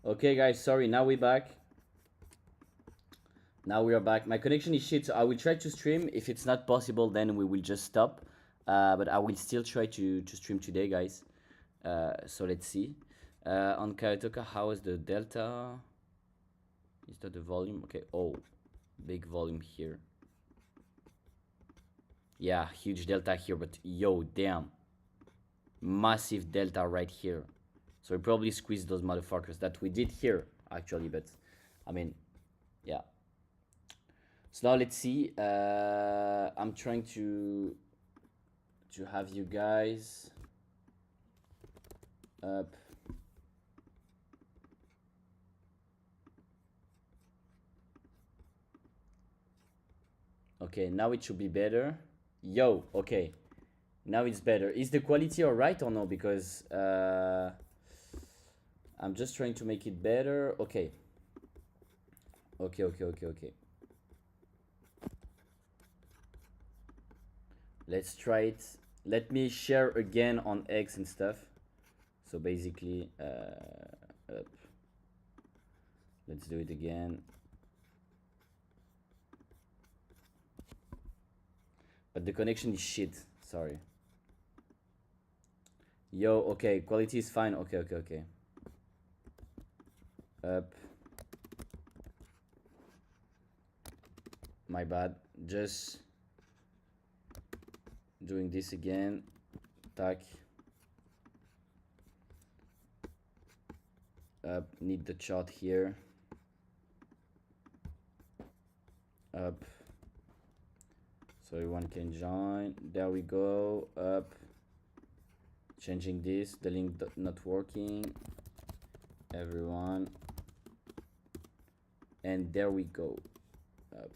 Okay, guys, sorry. Now we're back. Now we are back. My connection is shit, so I will try to stream. If it's not possible, then we will just stop. But I will still try to stream today, guys. So let's see. On Kayatoka, how is the delta? Is that the volume? Okay. Oh, big volume here. Yeah, huge delta here, but yo, damn. Massive delta right here. So we probably squeezed those motherfuckers that we did here, actually, but I mean, yeah. So now let's see. I'm trying to have you guys up. Okay, now it should be better. Yo, okay. Now it's better. Is the quality alright or no? Because I'm just trying to make it better. Okay. Okay. Let's try it. Let me share again on X and stuff. So basically, up. Let's do it again. But the connection is shit. Sorry. Yo, okay. Quality is fine. Okay. Up. My bad. Just doing this again. Tac. Up. Need the chart here. Up. So everyone can join. There we go. Up. Changing this. The link not working. Everyone. And there we go. Up.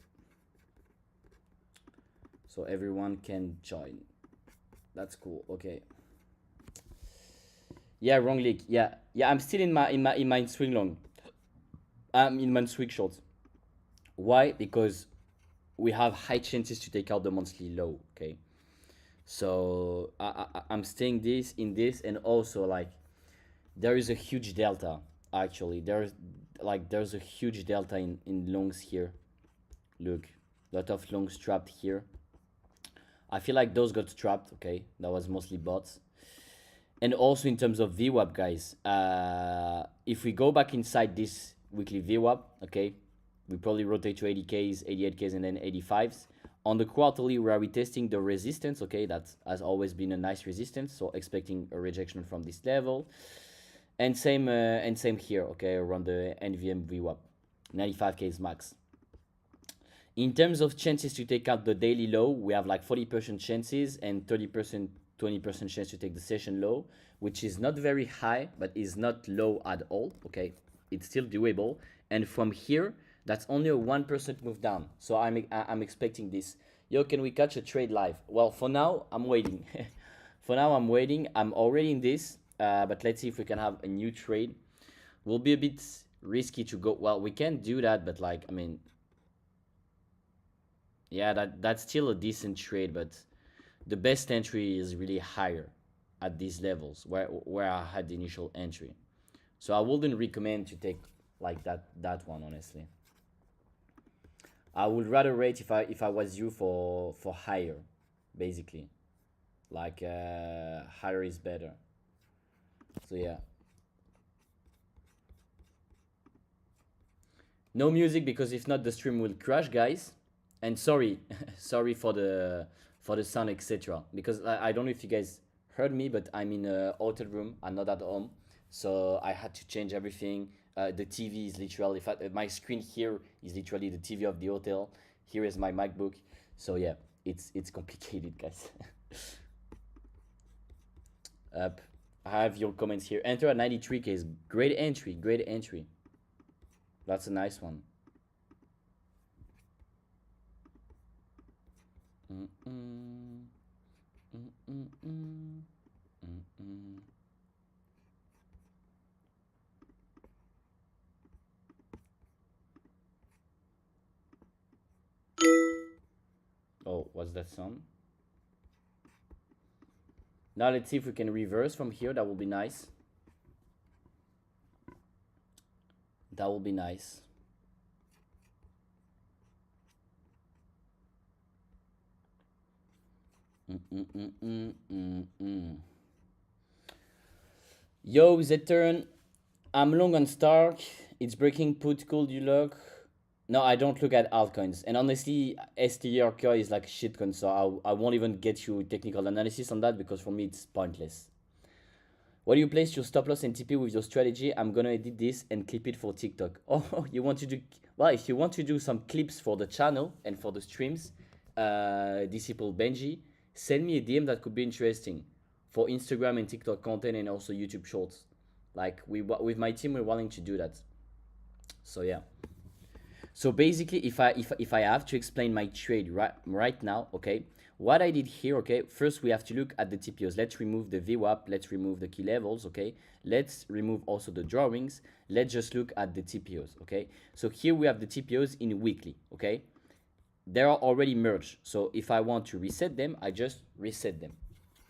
So everyone can join. That's cool. Okay. Yeah, wrong link. Yeah. I'm still in my swing long. I'm in my swing short. Why? Because we have high chances to take out the monthly low. Okay. So I'm staying this in this, and also like there is a huge delta. Actually, there's a huge delta in longs here. Look, lot of longs trapped here. I feel like those got trapped. Okay, that was mostly bots. And also in terms of VWAP, guys, if we go back inside this weekly VWAP, okay, we probably rotate to 80Ks, 88Ks, and then 85s. On the quarterly, we are retesting the resistance, okay, that has always been a nice resistance, so expecting a rejection from this level. And same here, okay, around the NVM VWAP, 95Ks max. In terms of chances to take out the daily low, we have like 40% chances and 30%, 20% chance to take the session low, which is not very high, but is not low at all, okay? It's still doable. And from here, that's only a 1% move down. So I'm expecting this. Yo, can we catch a trade live? Well, for now, I'm waiting. For now, I'm waiting. I'm already in this, but let's see if we can have a new trade. Will be a bit risky to go. Well, we can do that, but like, I mean, yeah, that's still a decent trade, but the best entry is really higher at these levels where I had the initial entry. So I wouldn't recommend to take like that one, honestly. I would rather rate if I was you for higher, basically. Like higher is better. So yeah. No music because if not the stream will crash, guys. And sorry, sorry for the sound, etc. Because I don't know if you guys heard me, but I'm in a hotel room. I'm not at home, so I had to change everything. The TV is literally my screen here is literally the TV of the hotel. Here is my MacBook. So yeah, it's complicated, guys. Up. I have your comments here. Enter at 93K is great entry, great entry. That's a nice one. Oh, what's that sound? Now let's see if we can reverse from here. That will be nice. That will be nice. Yo, Z-turn. I'm long on Stark. It's breaking put. Cool, you look. No, I don't look at altcoins. And honestly, STRK is like a shitcoin, so I won't even get you technical analysis on that because for me it's pointless. Where do you place your stop loss and TP with your strategy? I'm gonna edit this and clip it for TikTok. Oh, you want to do... Well, if you want to do some clips for the channel and for the streams, Disciple Benji, send me a DM that could be interesting for Instagram and TikTok content and also YouTube Shorts. Like, with my team, we're willing to do that. So, yeah. So basically, if I have to explain my trade right now, okay, what I did here, okay, first we have to look at the TPOs. Let's remove the VWAP, let's remove the key levels, okay, let's remove also the drawings, let's just look at the TPOs, okay. So here we have the TPOs in weekly, okay, they are already merged. So if I want to reset them, I just reset them,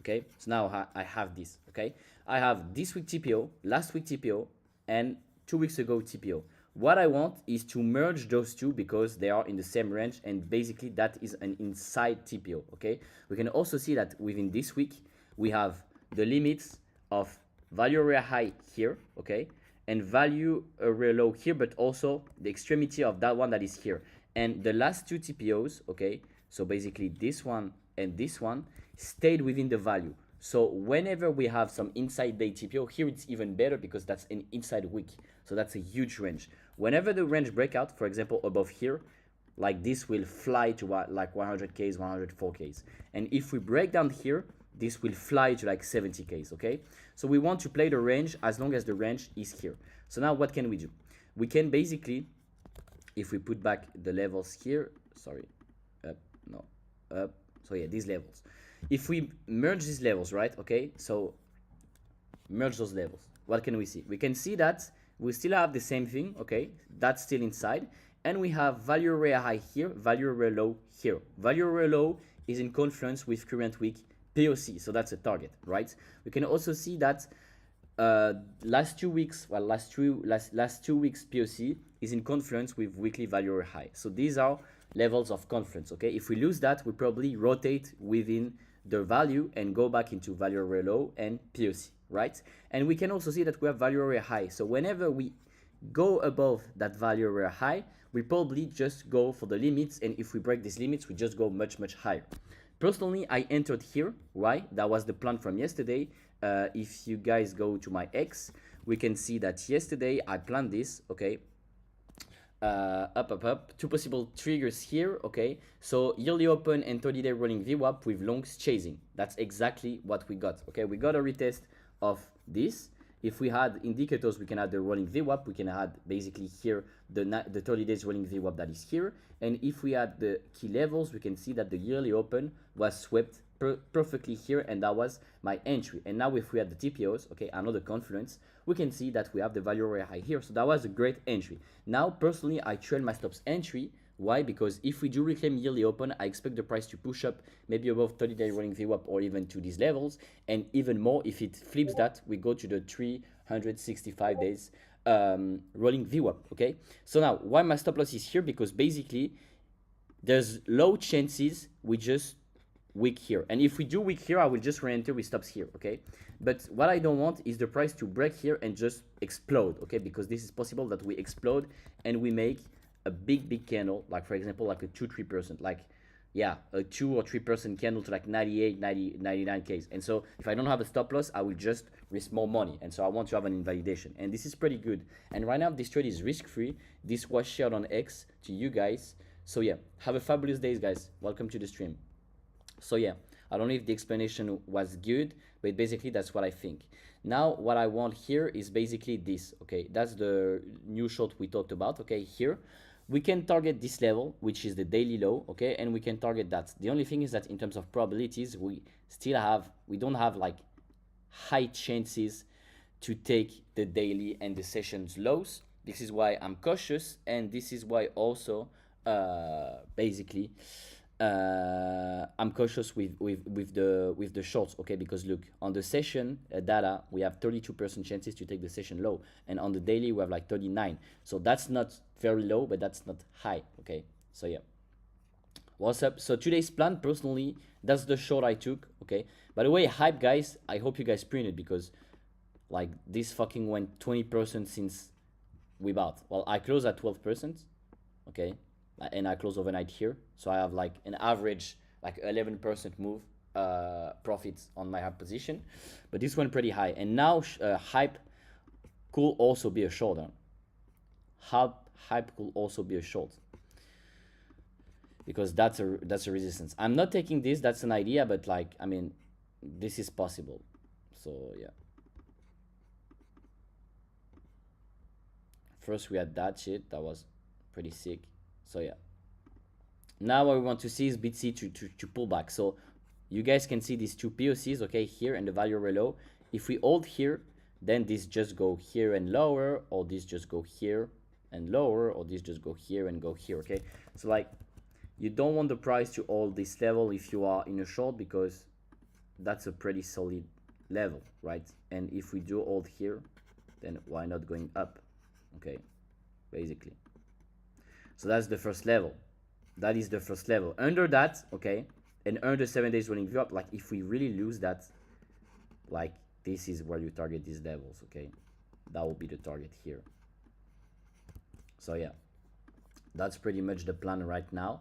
okay. So now I have this, okay, I have this week TPO, last week TPO, and 2 weeks ago TPO. What I want is to merge those two because they are in the same range, and basically that is an inside TPO, okay? We can also see that within this week, we have the limits of value area high here, okay? And value area low here, but also the extremity of that one that is here. And the last two TPOs, okay? So basically this one and this one stayed within the value. So whenever we have some inside day TPO, here it's even better because that's an inside week. So that's a huge range. Whenever the range breakout, for example, above here, like this will fly to like 100Ks, 104Ks. And if we break down here, this will fly to like 70Ks, okay? So we want to play the range as long as the range is here. So now what can we do? We can basically, if we put back the levels here, sorry, up, no, up. So yeah, these levels. If we merge these levels, right, okay? So merge those levels. What can we see? We can see that we still have the same thing, okay? That's still inside. And we have value area high here, value area low here. Value area low is in confluence with current week POC, so that's a target, right? We can also see that last 2 weeks, well, last 2 weeks POC is in confluence with weekly value area high. So these are levels of confluence, okay? If we lose that, we probably rotate within the value and go back into value area low and POC, right? And we can also see that we have value area high. So whenever we go above that value area high, we probably just go for the limits, and if we break these limits, we just go much higher. Personally, I entered here. Why? That was the plan from yesterday. If you guys go to my X, we can see that yesterday I planned this, okay? Up. Two possible triggers here, okay? So yearly open and 30-day rolling VWAP with longs chasing. That's exactly what we got, okay? We got a retest of this. If we had indicators, we can add the rolling VWAP. We can add basically here the 30 days rolling VWAP that is here. And if we add the key levels, we can see that the yearly open was swept perfectly here, and that was my entry. And now if we add the TPOs, okay, another confluence, we can see that we have the value area high here. So that was a great entry. Now, personally, I trail my stops entry. Why? Because if we do reclaim yearly open, I expect the price to push up maybe above 30-day rolling VWAP or even to these levels. And even more, if it flips that, we go to the 365 days rolling VWAP, okay? So now, why my stop loss is here? Because basically, there's low chances we just weak here. And if we do weak here, I will just re-enter with stops here, okay? But what I don't want is the price to break here and just explode, okay? Because this is possible that we explode and we make a big candle, like for example, like a 2-3%, like yeah, a 2 or 3% candle to like 98, 90, 99Ks. And so if I don't have a stop loss, I will just risk more money. And so I want to have an invalidation. And this is pretty good. And right now, this trade is risk-free. This was shared on X to you guys. So yeah, have a fabulous day, guys. Welcome to the stream. So yeah, I don't know if the explanation was good, but basically that's what I think. Now, what I want here is basically this, okay? That's the new short we talked about, okay? Here, we can target this level, which is the daily low, okay? And we can target that. The only thing is that in terms of probabilities, we don't have like high chances to take the daily and the sessions lows. This is why I'm cautious, and this is why also basically I'm cautious with the shorts, okay? Because look, on the session data, we have 32% chances to take the session low, and on the daily we have like 39. So that's not very low, but that's not high, okay? So yeah, what's up? So today's plan, personally, that's the short I took, okay? By the way, hype guys, I hope you guys printed, because like this fucking went 20% since we bought. Well, I closed at 12%, okay, and I close overnight here, so I have like an average like 11% move profits on my hype position, but this went pretty high. And now hype could also be a short. Hype could also be a short, because that's a resistance. I'm not taking this, that's an idea, but like, I mean, this is possible. So yeah, first we had that shit that was pretty sick. So yeah, now what we want to see is BTC to pull back. So you guys can see these two POCs, okay, here, and the value very low. If we hold here, then this just go here and lower, or this just go here and lower, or this just go here and go here, okay? So like, you don't want the price to hold this level if you are in a short, because that's a pretty solid level, right? And if we do hold here, then why not going up, okay, basically. So that's the first level. That is the first level. Under that, okay, and under 7 days rolling view up, like if we really lose that, like this is where you target these levels, okay? That will be the target here. So yeah, that's pretty much the plan right now.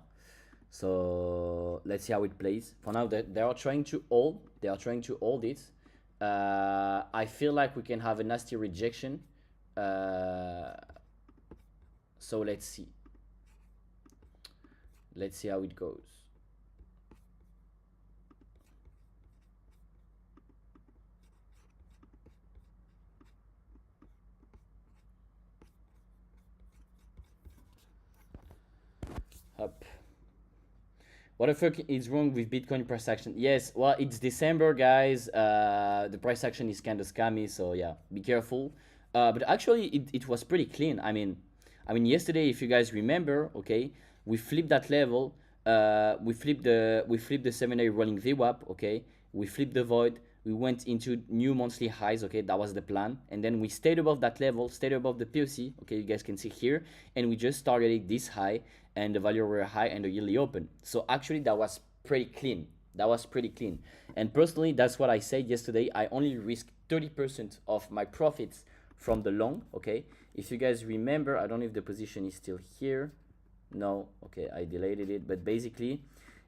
So let's see how it plays. For now, they are trying to hold. They are trying to hold it. I feel like we can have a nasty rejection. So let's see. Let's see how it goes. Up. What the fuck is wrong with Bitcoin price action? Yes, well, it's December, guys. The price action is kind of scammy, so yeah, be careful. But actually, it was pretty clean. I mean, yesterday, if you guys remember, okay, we flipped that level. We flipped the 7-day rolling VWAP, okay. We flipped the void. We went into new monthly highs, okay. That was the plan, and then we stayed above that level, stayed above the POC, okay. You guys can see here, and we just targeted this high, and the value were high, and the yearly open. So actually, that was pretty clean. That was pretty clean. And personally, that's what I said yesterday. I only risk 30% of my profits from the long, okay. If you guys remember, I don't know if the position is still here. No, okay, I deleted it, but basically,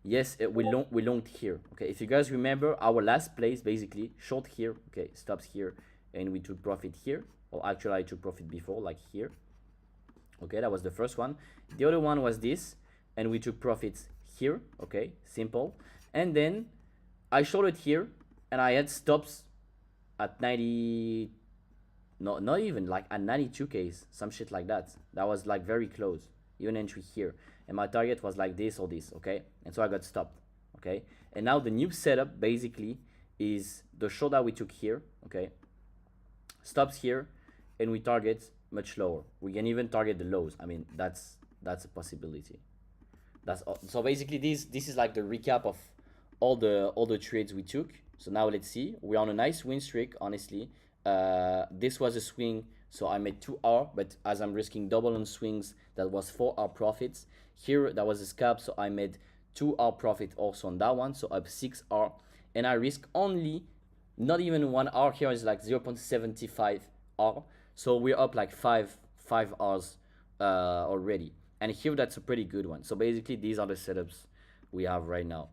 yes, we longed here, okay. If you guys remember, our last place, basically short here, okay, stops here, and we took profit here. Or actually, I took profit before, like here, okay. That was the first one. The other one was this, and we took profits here, okay, simple. And then I shorted here, and I had stops at 90, no, not even, like at 92Ks, some shit like that. That was like very close, even entry here, and my target was like this or this, okay. And so I got stopped, okay. And now the new setup basically is the short that we took here, okay, stops here, and we target much lower. We can even target the lows. I mean, that's a possibility. That's all. So basically, this is like the recap of all the trades we took. So now let's see. We're on a nice win streak, honestly. This was a swing, so I made 2R, but as I'm risking double on swings, that was 4R profits. Here, that was a scalp, so I made 2R profit also on that one, so up 6R. And I risk only, not even 1R, here is like 0.75R. So we're up like 5 Rs already. And here, that's a pretty good one. So basically, these are the setups we have right now.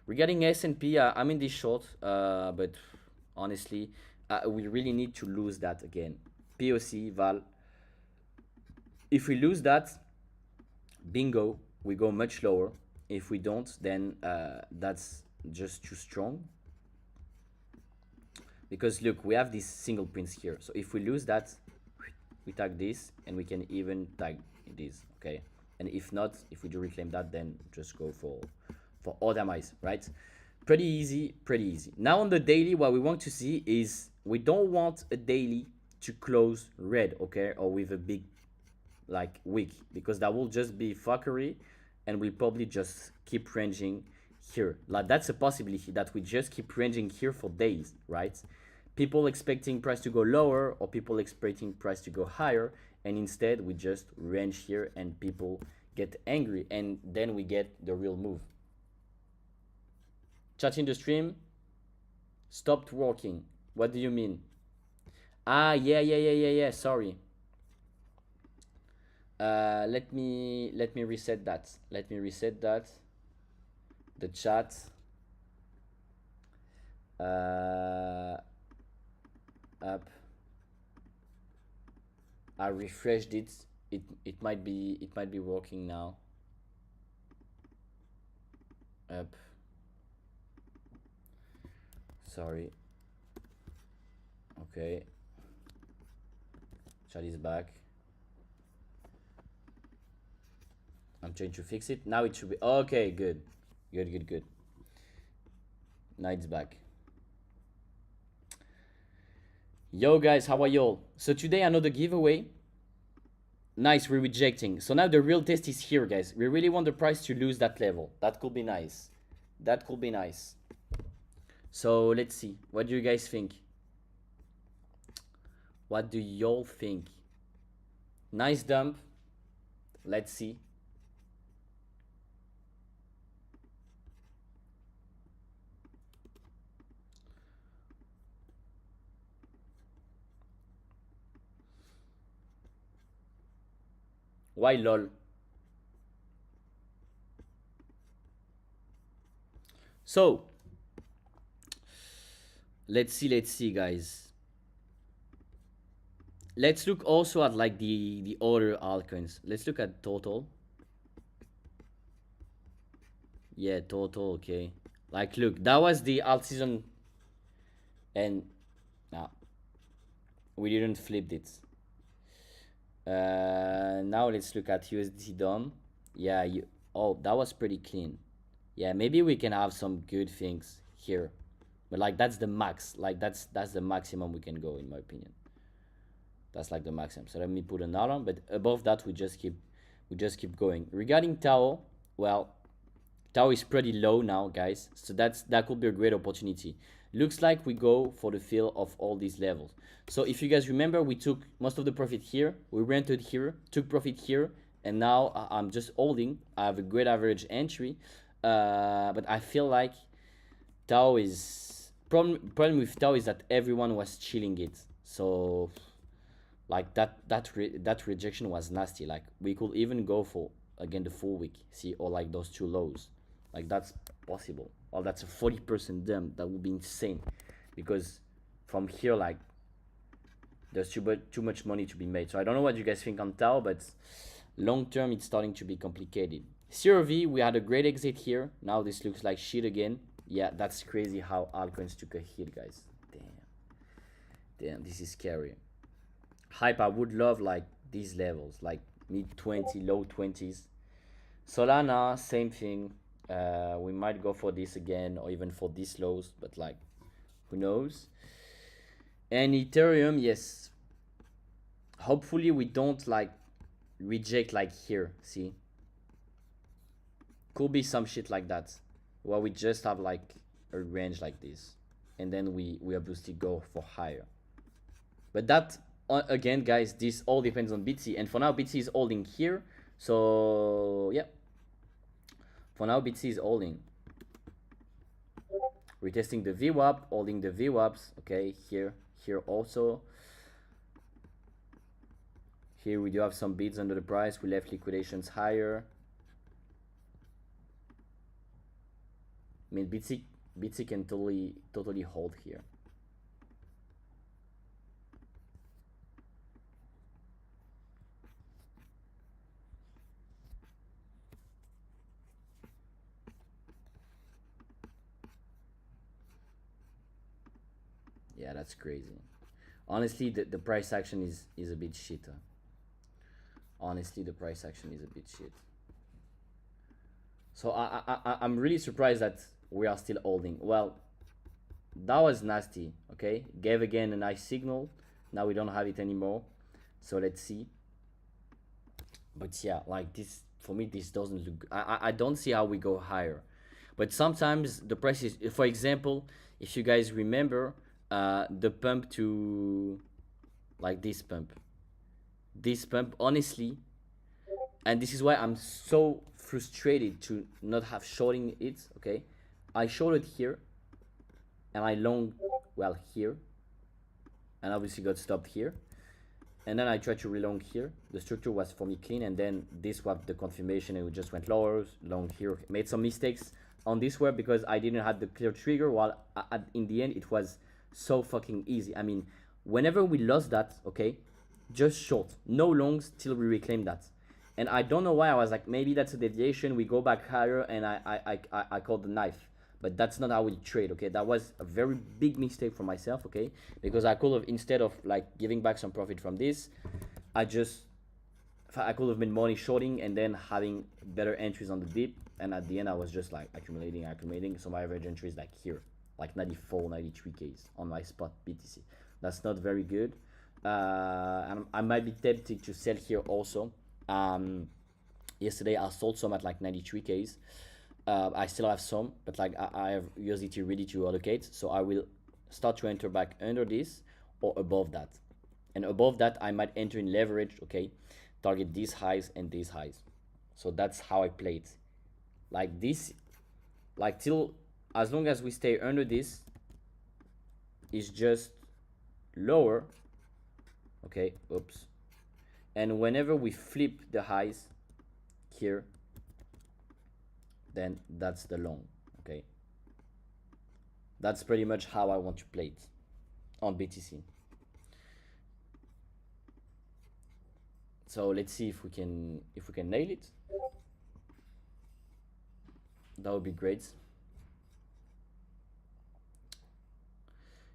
Regarding S&P, I'm in this short, but honestly, we really need to lose that again. POC, Val. If we lose that, bingo, we go much lower. If we don't, then that's just too strong. Because look, we have these single prints here. So if we lose that, we tag this, and we can even tag this, okay? And if not, if we do reclaim that, then just go for other mice, right? Pretty easy, pretty easy. Now on the daily, what we want to see is we don't want a daily to close red, okay, or with a big like wick, because that will just be fuckery, and we'll probably just keep ranging here. Like that's a possibility that we just keep ranging here for days, right? People expecting price to go lower or people expecting price to go higher, and instead we just range here and people get angry, and then we get the real move. Chatting the stream stopped working. What do you mean? Ah, yeah. Sorry. Let me reset that. Let me reset that. The chat. Up. I refreshed it. It might be working now. Up. Sorry. Okay. Chat is back. I'm trying to fix it. Now it should be okay. Good. Now it's back. Yo guys, how are y'all? So today another giveaway. Nice, we're rejecting. So now the real test is here, guys. We really want the price to lose that level. That could be nice. That could be nice. So let's see. What do you guys think? What do y'all think? Nice dump. Let's see. Why lol? So let's see guys. Let's look also at like the other altcoins. Let's look at total. Yeah, total, okay. Like look, that was the alt season, and now we didn't flip it. Now let's look at USDT DOM. Yeah, oh, that was pretty clean. Yeah, maybe we can have some good things here, but like that's the max. Like that's the maximum we can go, in my opinion. That's like the maximum. So let me put another one, but above that we just keep going. Regarding Tao, well, Tao is pretty low now, guys. So that could be a great opportunity. Looks like we go for the fill of all these levels. So if you guys remember, we took most of the profit here. We rented here, took profit here, and now I'm just holding. I have a great average entry, but I feel like Tao is problem with Tao is that everyone was chilling it. So like that rejection was nasty. Like we could even go for again the full week, see, or like those two lows. Like that's possible. Well, that's a 40% dump. That would be insane, because from here, like, there's too much money to be made. So I don't know what you guys think on Tao, but long term it's starting to be complicated. CRV, we had a great exit here. Now this looks like shit again. Yeah, that's crazy how altcoins took a hit, guys. Damn, this is scary. Hype, I would love like these levels, like mid 20, low 20s. Solana, same thing. We might go for this again, or even for these lows, but like, who knows? And Ethereum, yes. Hopefully we don't like reject like here, see? Could be some shit like that, where we just have like a range like this, and then we obviously go for higher. But that, again, guys, this all depends on BTC, and for now BTC is holding here. So yeah, for now BTC is holding. Retesting the VWAP, holding the VWAPs. Okay, here also. Here we do have some bids under the price. We left liquidations higher. I mean, BTC can totally hold here. Yeah, that's crazy. Honestly, the price action is a bit shit. Honestly, the price action is a bit shit. So I'm really surprised that we are still holding. Well, that was nasty. Okay, gave again a nice signal. Now we don't have it anymore. So let's see. But yeah, like this for me this doesn't look. I don't see how we go higher, but sometimes the price is. For example, if you guys remember, the pump to, like this pump, honestly, and this is why I'm so frustrated to not have shorting it. Okay, I shorted here, and I long, well, here, and obviously got stopped here, and then I tried to relong here. The structure was for me clean, and then this was the confirmation, and it just went lower, long here. Made some mistakes on this web because I didn't have the clear trigger, while in the end it was so fucking easy. I mean, whenever we lost that, okay, just short, no longs till we reclaim that. And I don't know why. I was like, maybe that's a deviation, we go back higher, and I called the knife. But that's not how we trade, okay? That was a very big mistake for myself, okay? Because I could have, instead of like giving back some profit from this, I could have been money shorting and then having better entries on the dip. And at the end, I was just like accumulating. So my average entry is like here, like 94, 93Ks on my spot BTC. That's not very good. And I might be tempted to sell here also. Yesterday I sold some at like 93Ks. I still have some, but like I have USDT ready to allocate, so I will start to enter back under this or above that. And above that, I might enter in leverage, okay, target these highs and these highs. So that's how I play it. Like this, like till, as long as we stay under this, is just lower, okay, oops. And whenever we flip the highs here, then that's the long, okay? That's pretty much how I want to play it on BTC. So let's see if we can nail it. That would be great.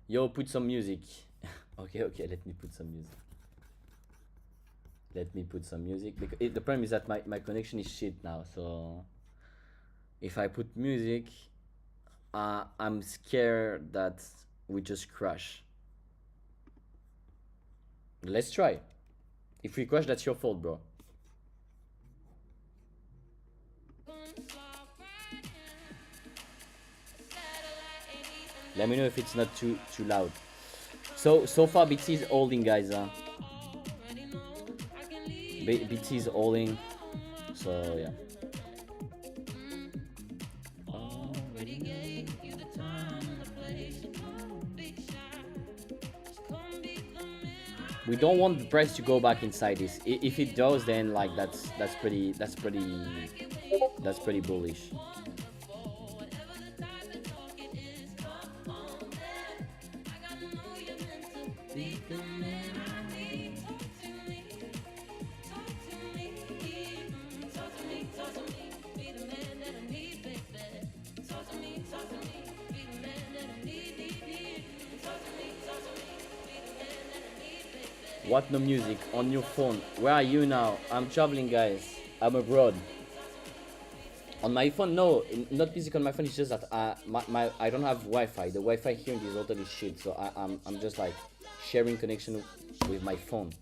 Yo, put some music. Okay, let me put some music. Because the problem is that my connection is shit now, so if I put music, I'm scared that we just crash. Let's try. If we crash, that's your fault, bro. Let me know if it's not too loud. So far BT is holding, guys. BT is holding. So yeah. We don't want the price to go back inside this. If it does, then like that's pretty bullish. What, no music on your phone? Where are you now? I'm traveling, guys. I'm abroad. On my phone, no, not music on my phone. It's just that I don't have Wi-Fi. The Wi-Fi here in this hotel is shit, so I'm just like sharing connection with my phone.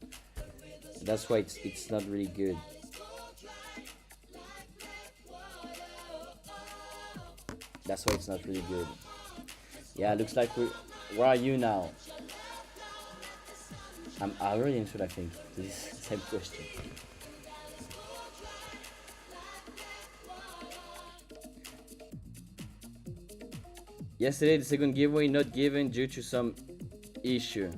That's why it's not really good. That's why it's not really good. Yeah, looks like we. Where are you now? I already answered, I think, this same question. Yesterday, the second giveaway not given due to some issue.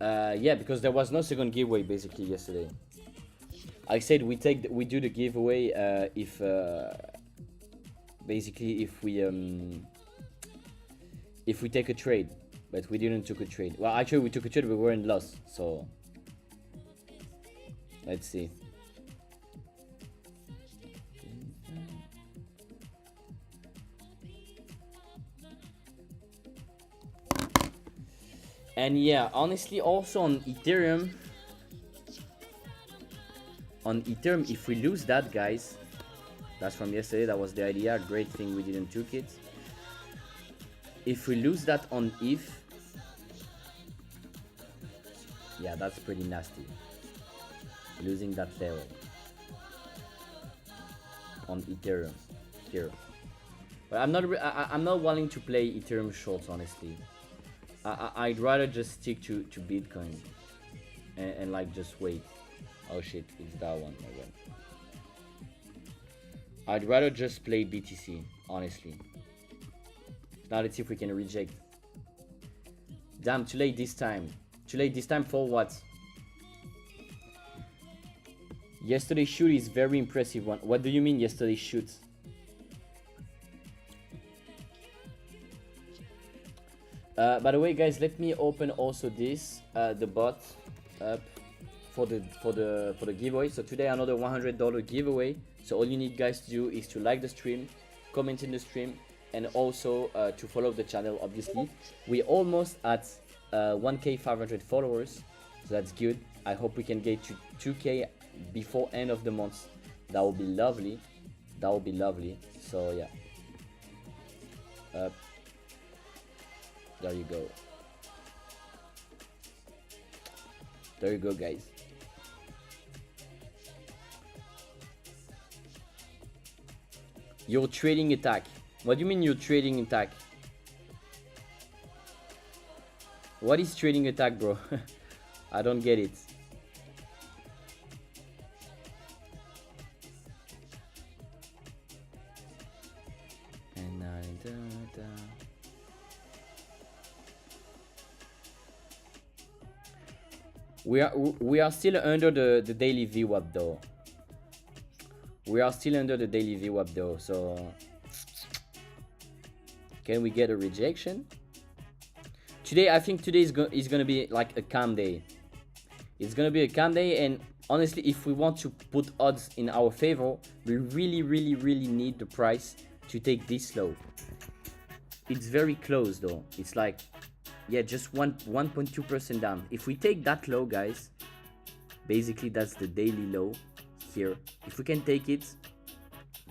Yeah, because there was no second giveaway basically yesterday. I said we do the giveaway if basically if we take a trade. But we didn't took a trade. Well, actually we took a trade, but we were in loss. So let's see. And yeah, honestly, also on Ethereum, if we lose that, guys, that's from yesterday. That was the idea. Great thing we didn't took it. If we lose that on ETH, yeah, that's pretty nasty. losing that level on Ethereum here. But I'm not willing to play Ethereum shorts, honestly. I'd rather just stick to Bitcoin and like just wait. Oh shit, it's that one. Oh, well. I'd rather just play BTC, honestly. Now let's see if we can reject. Damn, too late this time. Too late this time for what? Yesterday's shoot is very impressive one. What do you mean yesterday's shoot? By the way, guys, let me open also this the bot up for the giveaway. So today another $100 giveaway. So all you need, guys, to do is to like the stream, comment in the stream, and also to follow the channel. Obviously, we're almost at 1K 500 followers, so that's good. I hope we can get to 2K before end of the month. That would be lovely. That would be lovely. So yeah. There you go. There you go, guys. Your trading attack. What do you mean your trading attack? What is trading attack, bro? I don't get it. We are still under the daily VWAP though. We are still under the daily VWAP though, so can we get a rejection? Today, I think today is gonna be like a calm day. It's gonna be a calm day, and honestly, if we want to put odds in our favor, we really need the price to take this low. It's very close though. It's like, yeah, just 1.2% down. If we take that low, guys, basically that's the daily low here. If we can take it,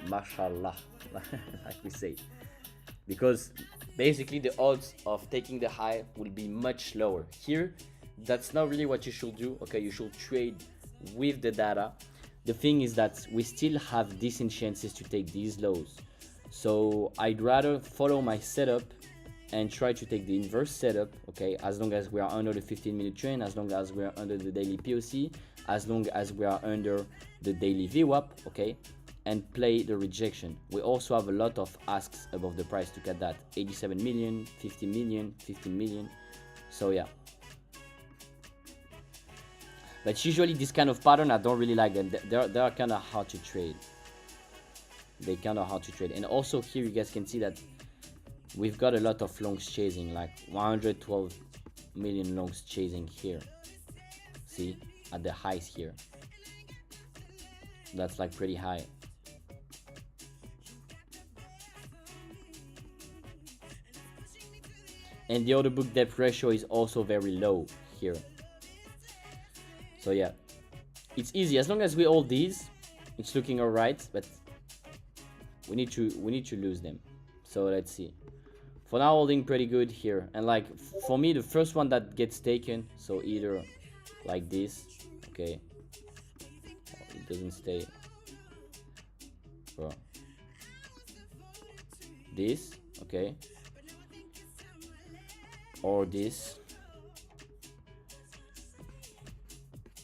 mashallah, like we say, because basically the odds of taking the high will be much lower. Here, that's not really what you should do. Okay, you should trade with the data. The thing is that we still have decent chances to take these lows. So I'd rather follow my setup and try to take the inverse setup, okay, as long as we are under the 15-minute trend, as long as we are under the daily POC, as long as we are under the daily VWAP, okay, and play the rejection. We also have a lot of asks above the price to get that. 87 million, 50 million, 15 million. So yeah. But usually this kind of pattern, I don't really like them. They're kind of hard to trade. They kind of hard to trade. And also here you guys can see that we've got a lot of longs chasing, like 112 million longs chasing here. See, at the highs here. That's like pretty high. And the order book depth ratio is also very low here. So yeah, it's easy as long as we hold these. It's looking alright, but we need to lose them. So let's see. For now, holding pretty good here, and like for me, the first one that gets taken, so either like this, okay, it doesn't stay, bro. This, okay, or this,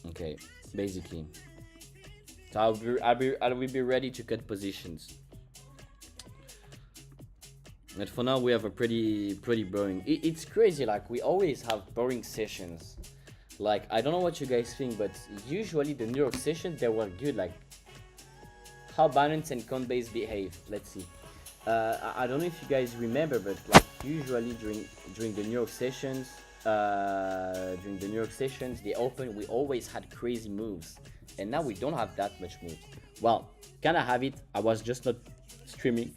okay, basically. So I will be ready to cut positions. But for now we have a pretty boring. It's crazy, like we always have boring sessions. Like I don't know what you guys think, but usually the New York sessions, they were good. Like how Binance and Coinbase behave. Let's see. I don't know if you guys remember, but like usually during the New York sessions, the open, we always had crazy moves, and now we don't have that much moves. Well, kinda have it. I was just not streaming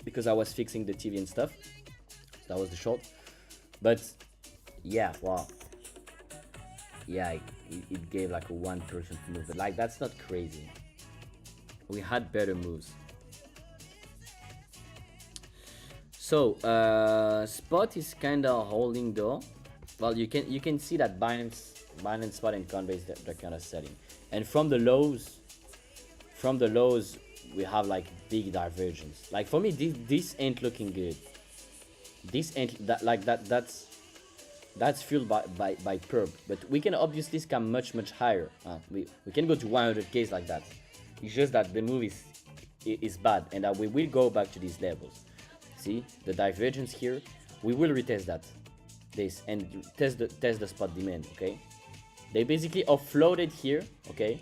because I was fixing the TV and stuff. So that was the short. But yeah, wow. Yeah, it gave like a 1% move. But like that's not crazy. We had better moves. So spot is kinda holding though. Well, you can see that Binance Binance Spot and Coinbase, they're kind of selling. And from the lows, we have like big divergence. Like for me, this ain't looking good. This ain't that like that's fueled by perp. But we can obviously scam much higher. We can go to 100K like that. It's just that the move is bad, and that we will go back to these levels. See the divergence here. We will retest this and test the spot demand. Okay, they basically offloaded here. Okay,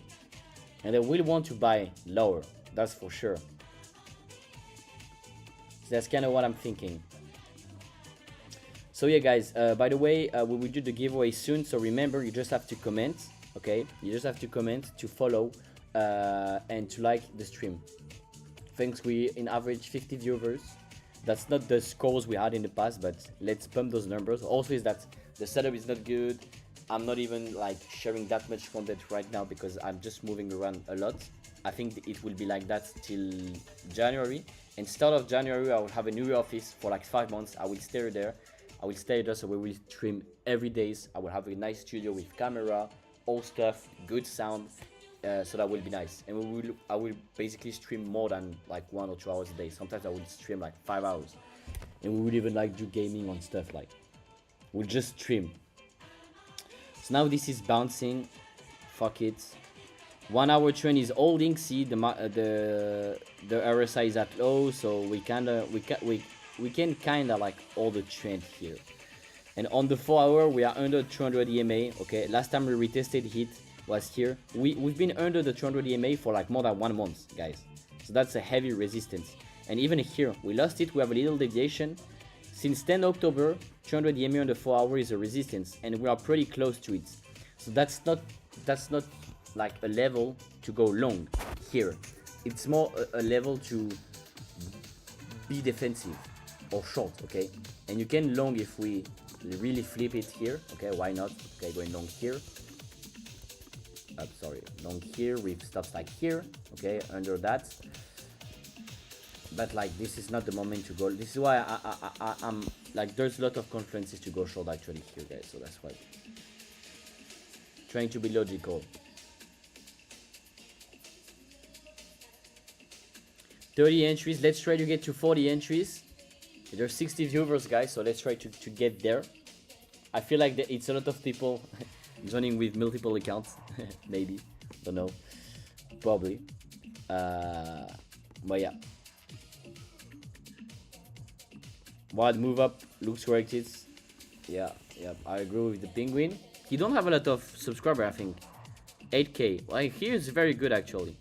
and they will want to buy lower. That's for sure. So that's kind of what I'm thinking. So yeah, guys, by the way, we will do the giveaway soon. So remember, you just have to comment. Okay, you just have to comment, to follow, and to like the stream. Thanks, we in average 50 viewers. That's not the scores we had in the past, but let's pump those numbers. Also is that the setup is not good. I'm not even like sharing that much content right now because I'm just moving around a lot. I think it will be like that till January. And start of January, I will have a new office for like 5 months. I will stay there. So we will stream every day. I will have a nice studio with camera, all stuff, good sound. So that will be nice. And I will basically stream more than like 1 or 2 hours a day. Sometimes I will stream like 5 hours. And we will even like do gaming on stuff. Like we'll just stream. So now this is bouncing. Fuck it. 1 hour trend is holding. See the RSI is at low, so we can kinda like hold the trend here. And on the 4 hour we are under 200 EMA. Okay, last time we retested hit was here. We've been under the 200 EMA for like more than 1 month, guys. So that's a heavy resistance. And even here we lost it. We have a little deviation. Since 10 October, 200 EMA on the 4 hour is a resistance, and we are pretty close to it. So that's not like a level to go long here. It's more a level to be defensive or short. Okay, and you can long if we really flip it here. Okay, why not? Okay, going long here. Long here with stops like here. Okay, under that. But like this is not the moment to go. This is why I'm like, there's a lot of conferences to go short actually here, guys. So that's why trying to be logical. 30 entries. Let's try to get to 40 entries. There's 60 viewers, guys, so let's try to get there. I feel like it's a lot of people joining with multiple accounts. Maybe, don't know, probably. But yeah, wild move up, looks where it is. Yeah, I agree with the penguin. He don't have a lot of subscribers, I think. 8K. Well, he is very good actually.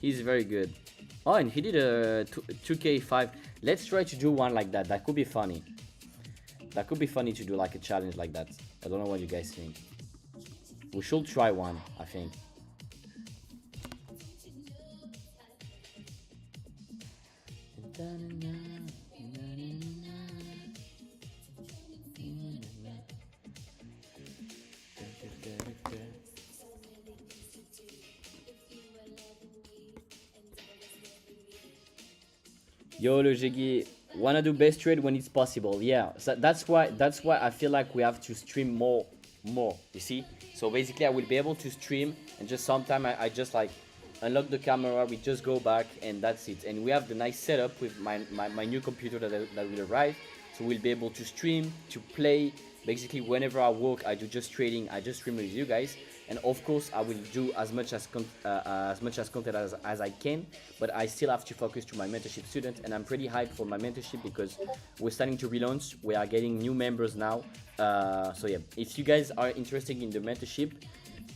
He's very good. Oh, and he did a 2K5. Let's try to do one like that. That could be funny. That could be funny to do like a challenge like that. I don't know what you guys think. We should try one, I think. Yo, Le Jiggy, wanna do best trade when it's possible? Yeah, so that's why I feel like we have to stream more. You see? So basically, I will be able to stream, and just sometime I just like unlock the camera. We just go back, and that's it. And we have the nice setup with my new computer that will arrive. So we'll be able to stream, to play. Basically, whenever I work, I do just trading. I just stream with you guys. And of course, I will do as much content as I can, but I still have to focus to my mentorship students, and I'm pretty hyped for my mentorship because we're starting to relaunch. We are getting new members now. So yeah, if you guys are interested in the mentorship,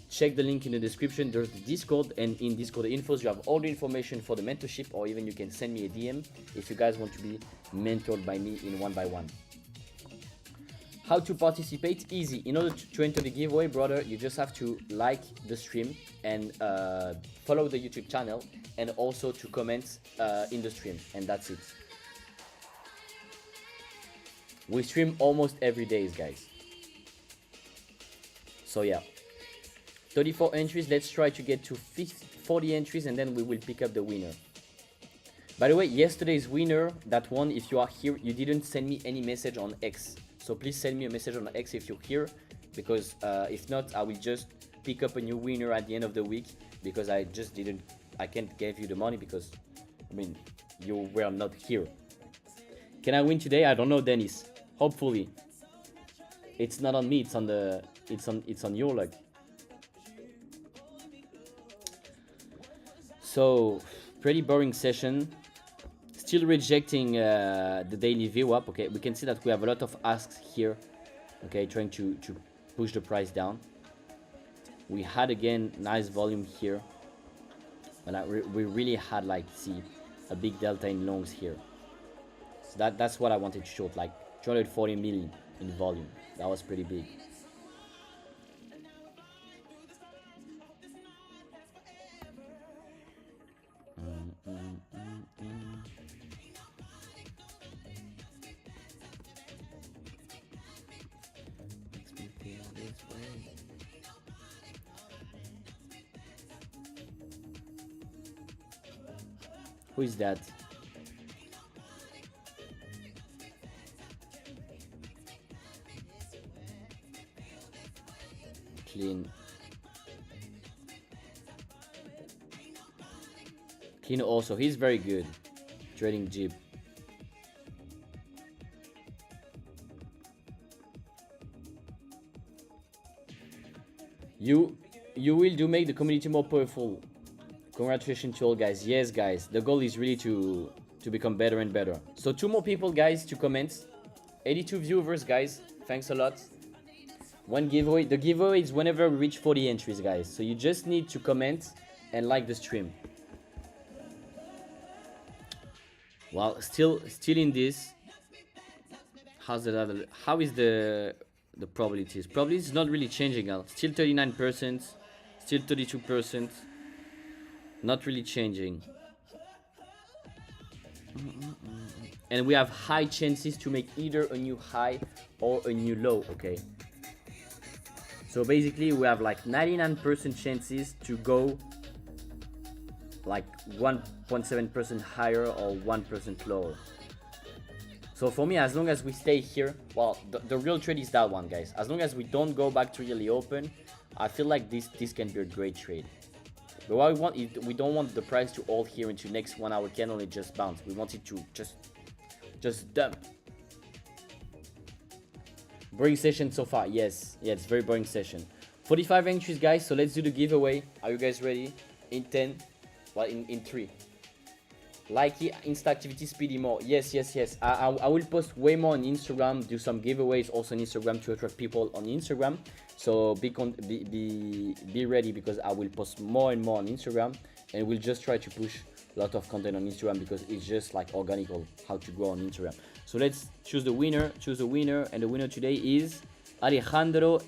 check the link in the description. There's the Discord, and in Discord infos you have all the information for the mentorship, or even you can send me a DM if you guys want to be mentored by me in 1-by-1. How to participate? Easy. In order to enter the giveaway, brother, you just have to like the stream and follow the YouTube channel, and also to comment in the stream, and that's it. We stream almost every day, guys. So yeah, 34 entries. Let's try to get to 40 entries, and then we will pick up the winner. By the way, yesterday's winner, that one, if you are here, you didn't send me any message on X. So please send me a message on X if you're here, because if not, I will just pick up a new winner at the end of the week, because I can't give you the money because, I mean, you were not here. Can I win today? I don't know, Dennis. Hopefully. It's not on me, it's on your luck. So, pretty boring session. Still rejecting the daily VWAP. Okay, we can see that we have a lot of asks here. Okay, trying to push the price down. We had again nice volume here, but we really had, like, see, a big delta in longs here. So that's what I wanted to short, like 240 million in volume. That was pretty big. Who is that? Clean. Clean also, he's very good. Trading Jeep. You will do make the community more powerful. Congratulations to all, guys. Yes, guys, the goal is really to become better and better. So 2 more people, guys, to comment. 82 viewers, guys, thanks a lot. 1 giveaway. The giveaway is whenever we reach 40 entries, guys, so you just need to comment and like the stream. Well, still in this. How is the probabilities? Probability is not really changing. Still 39%, still 32%. Not really changing. And we have high chances to make either a new high or a new low, okay? So basically we have like 99% chances to go like 1.7% higher or 1% lower. So for me, as long as we stay here, well, the real trade is that one, guys. As long as we don't go back to really open, I feel like this can be a great trade. But what we want is, we don't want the price to hold here into next 1 hour candle and just bounce. We want it to just dump. Boring session so far. Yes, yeah, it's very boring session. 45 entries, guys, so let's do the giveaway. Are you guys ready? In 10, well, in 3. Likey, Insta activity, speedy more. Yes. I will post way more on Instagram, do some giveaways also on Instagram to attract people on Instagram. So be ready, because I will post more and more on Instagram, and we'll just try to push a lot of content on Instagram, because it's just like organical how to grow on Instagram. So let's choose the winner, and the winner today is Alejandro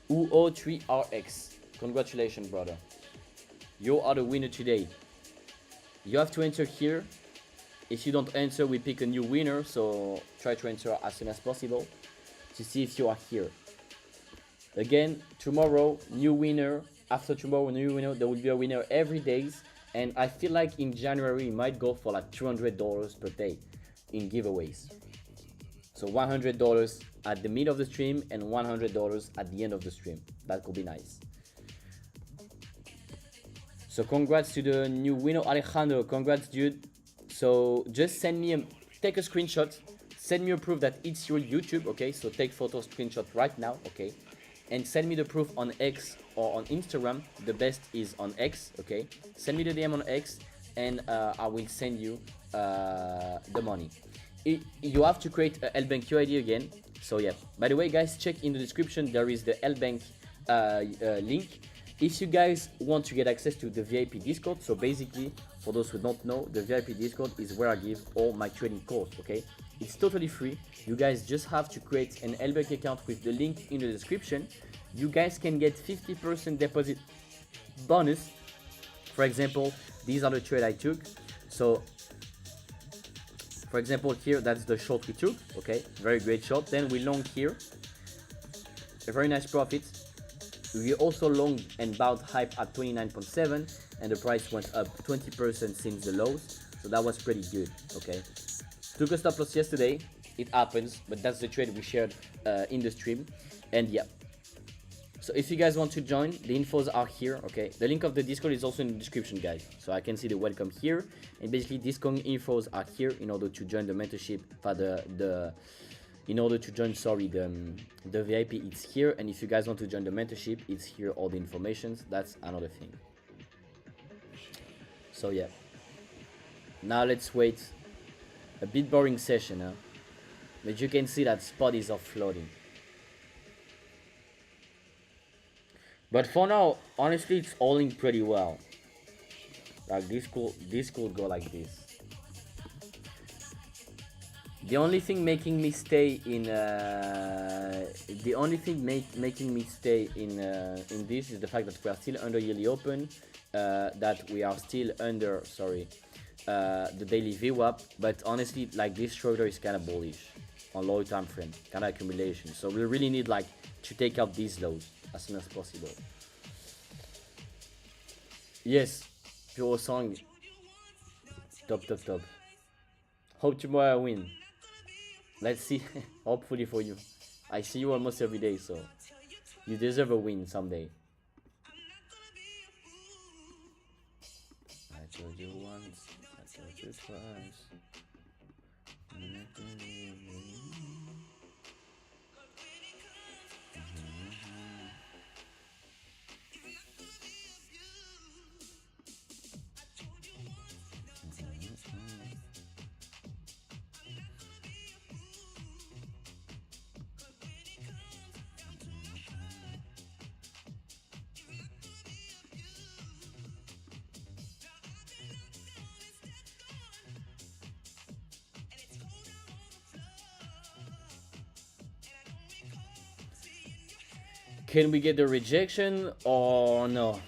RUO3RX. Congratulations, brother. You are the winner today. You have to enter here. If you don't enter, we pick a new winner, so try to enter as soon as possible to see if you are here. Again, tomorrow, new winner. After tomorrow, new winner. There will be a winner every day, and I feel like in January we might go for like $200 per day in giveaways. So $100 at the mid of the stream and $100 at the end of the stream. That could be nice. So congrats to the new winner, Alejandro. Congrats, dude. So just take a screenshot, send me a proof that it's your YouTube, okay? So take photo screenshot right now, okay? And send me the proof on X or on Instagram. The best is on X, okay? Send me the DM on X, and I will send you the money. You have to create a Lbank UID again. So yeah. By the way, guys, check in the description. There is the Lbank link. If you guys want to get access to the VIP Discord, so basically, for those who don't know, the VIP Discord is where I give all my trading course, okay? It's totally free. You guys just have to create an Lbank account with the link in the description. You guys can get 50% deposit bonus. For example, these are the trade I took. So, for example, here, that's the short we took, okay? Very great short. Then we long here. A very nice profit. We also long and bought hype at 29.7, and the price went up 20% since the lows, so that was pretty good, okay? Took a stop loss yesterday, it happens, but that's the trade we shared in the stream. And yeah, so if you guys want to join, the infos are here, okay? The link of the Discord is also in the description, guys. So I can see the welcome here, and basically Discord infos are here in order to join the mentorship for in order to join, sorry, the VIP, it's here. And if you guys want to join the mentorship, it's here, all the informations. That's another thing. So yeah, now let's wait. A bit boring session, huh? But you can see that spot is offloading. But for now, honestly, it's holding pretty well. Like this could go like this. The only thing making me stay in this is the fact that we are still under yearly open, that we are still under, sorry, the daily VWAP. But honestly, like this trader is kind of bullish on low time frame, kind of accumulation. So we really need like to take out these lows as soon as possible. Yes, pure song. Top. Hope tomorrow I win. Let's see. Hopefully for you. I see you almost every day, so you deserve a win someday. I told you once, I told you twice. Can we get the rejection or no?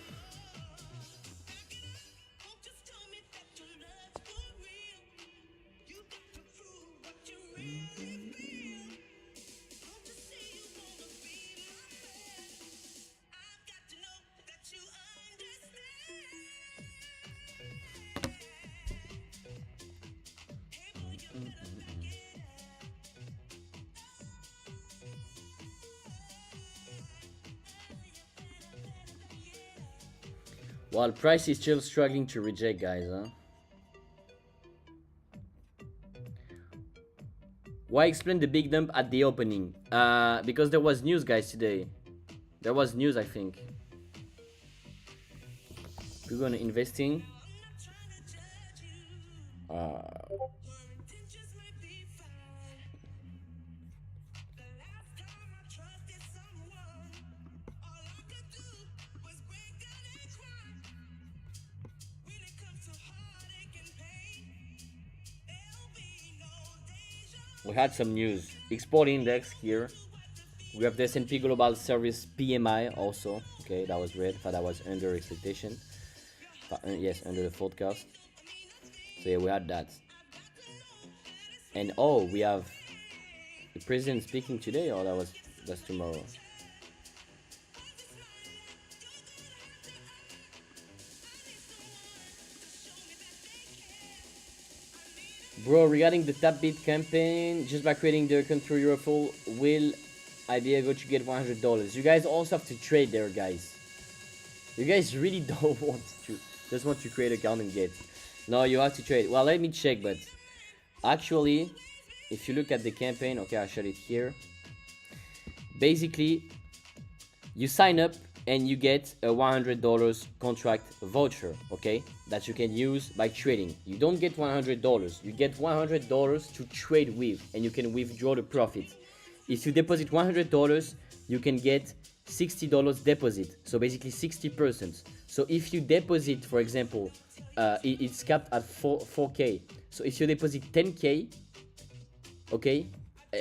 While price is still struggling to reject, guys, huh? Why explain the big dump at the opening? Because there was news, guys, today. There was news, I think. We're gonna investing. We had some news. Export index here. We have the S&P Global Service PMI also. Okay, that was red. But that was under expectation. But, yes, under the forecast. So yeah, we had that. And oh, we have the president speaking today, or that's tomorrow. Bro, regarding the tap bid campaign, just by creating the account through Euroful, will I be able to get $100? You guys also have to trade there, guys. You guys really don't want to just want to create an account and get. No, you have to trade. Well, let me check, but actually, if you look at the campaign, okay, I'll show it here. Basically, you sign up and you get a $100 contract voucher, okay, that you can use by trading. You don't get $100, you get $100 to trade with, and you can withdraw the profit. If you deposit $100, you can get $60 deposit, so basically 60%. So if you deposit, for example, it's capped at 4K. So if you deposit 10K, okay,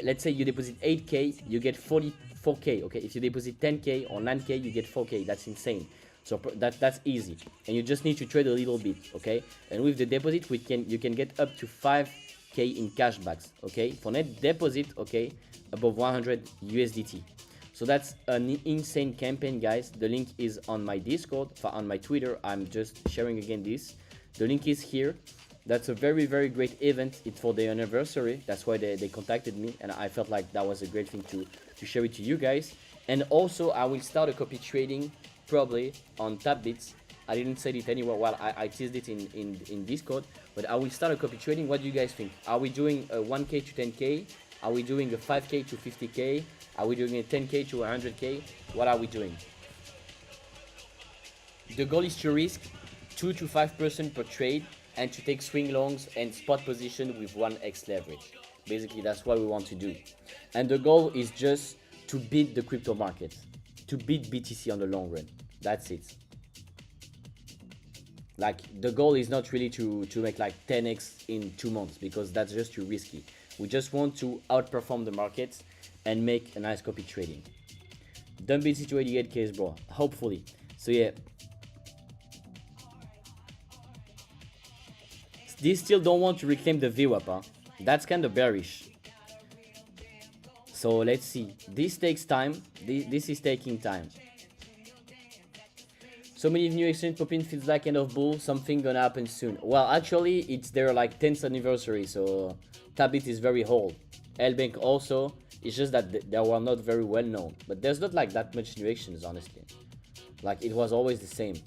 let's say you deposit 8K, you get 4K, okay. If you deposit 10K or 9K, you get 4K. That's insane. So that's easy, and you just need to trade a little bit, okay. And with the deposit, you can get up to 5K in cashbacks, okay, for net deposit, okay, above 100 USDT. So that's an insane campaign, guys. The link is on my Discord, on my Twitter. I'm just sharing again this. The link is here. That's a very, very great event. It's for their anniversary. That's why they contacted me, and I felt like that was a great thing to share it to you guys. And also I will start a copy trading probably on Tabbits. I didn't say it anywhere. Well, I teased it in Discord, but I will start a copy trading. What do you guys think? Are we doing a 1k to 10k? Are we doing a 5k to 50k? Are we doing a 10k to 100k? What are we doing? The goal is to risk 2 to 5% per trade and to take swing longs and spot position with 1x leverage. Basically, that's what we want to do. And the goal is just to beat the crypto market, to beat BTC on the long run. That's it. Like, the goal is not really to make like 10x in 2 months, because that's just too risky. We just want to outperform the markets and make a nice copy trading. Done BTC to 88k, bro. Hopefully. So yeah. They still don't want to reclaim the VWAP, huh? That's kind of bearish. So let's see. This takes time. This is taking time. So many new exchange popping, feels like end of bull. Something gonna happen soon. Well, actually, it's their like 10th anniversary, so Tabbit is very old. Lbank also. It's just that they were not very well known. But there's not like that much new exchanges, honestly. Like, it was always the same.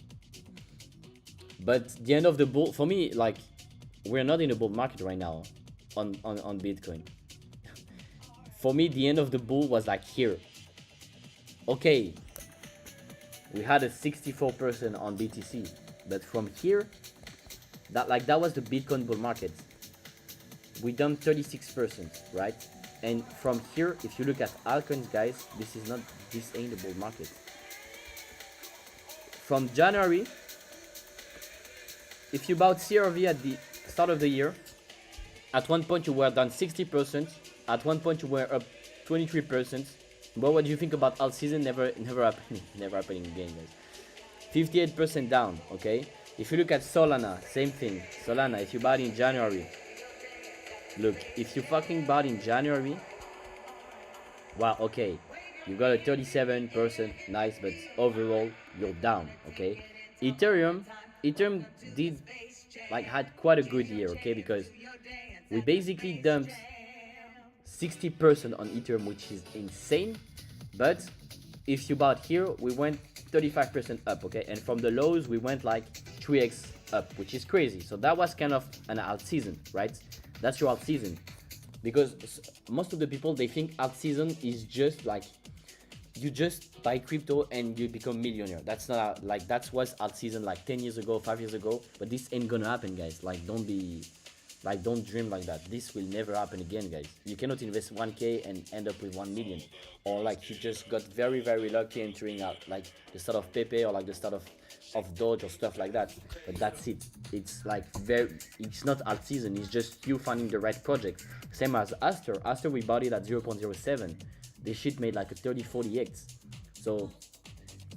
But the end of the bull, for me, like, we're not in a bull market right now on Bitcoin. For me, the end of the bull was like here. Okay, we had a 64% on BTC, but from here, that was the Bitcoin bull market. We dumped 36%, right? And from here, if you look at altcoins, guys, this ain't the bull market. From January, if you bought CRV at the start of the year, at one point you were down 60%, at one point you were up 23%. But what do you think about alt season? Never happening again, guys. 58% down, okay? If you look at Solana, same thing. Solana, if you bought in January, look, if you fucking bought in January, wow, okay, you got a 37%, nice, but overall you're down, okay? Ethereum did had quite a good year, okay, because we basically dumped 60% on Ethereum, which is insane. But if you bought here, we went 35% up, okay, and from the lows we went like 3x up, which is crazy. So that was kind of an alt season, right? That's your alt season, because most of the people, they think alt season is just like you just buy crypto and you become millionaire. That's not like, that was alt season like 10 years ago, 5 years ago, but this ain't gonna happen, guys. Like, don't dream like that. This will never happen again, guys. You cannot invest 1k and end up with 1 million, or like you just got very, very lucky entering out like the start of Pepe or like the start of Doge or stuff like that. But that's it. It's like it's not alt season. It's just you finding the right project. Same as Aster we bought it at 0.07. This shit made like a 30-40x. So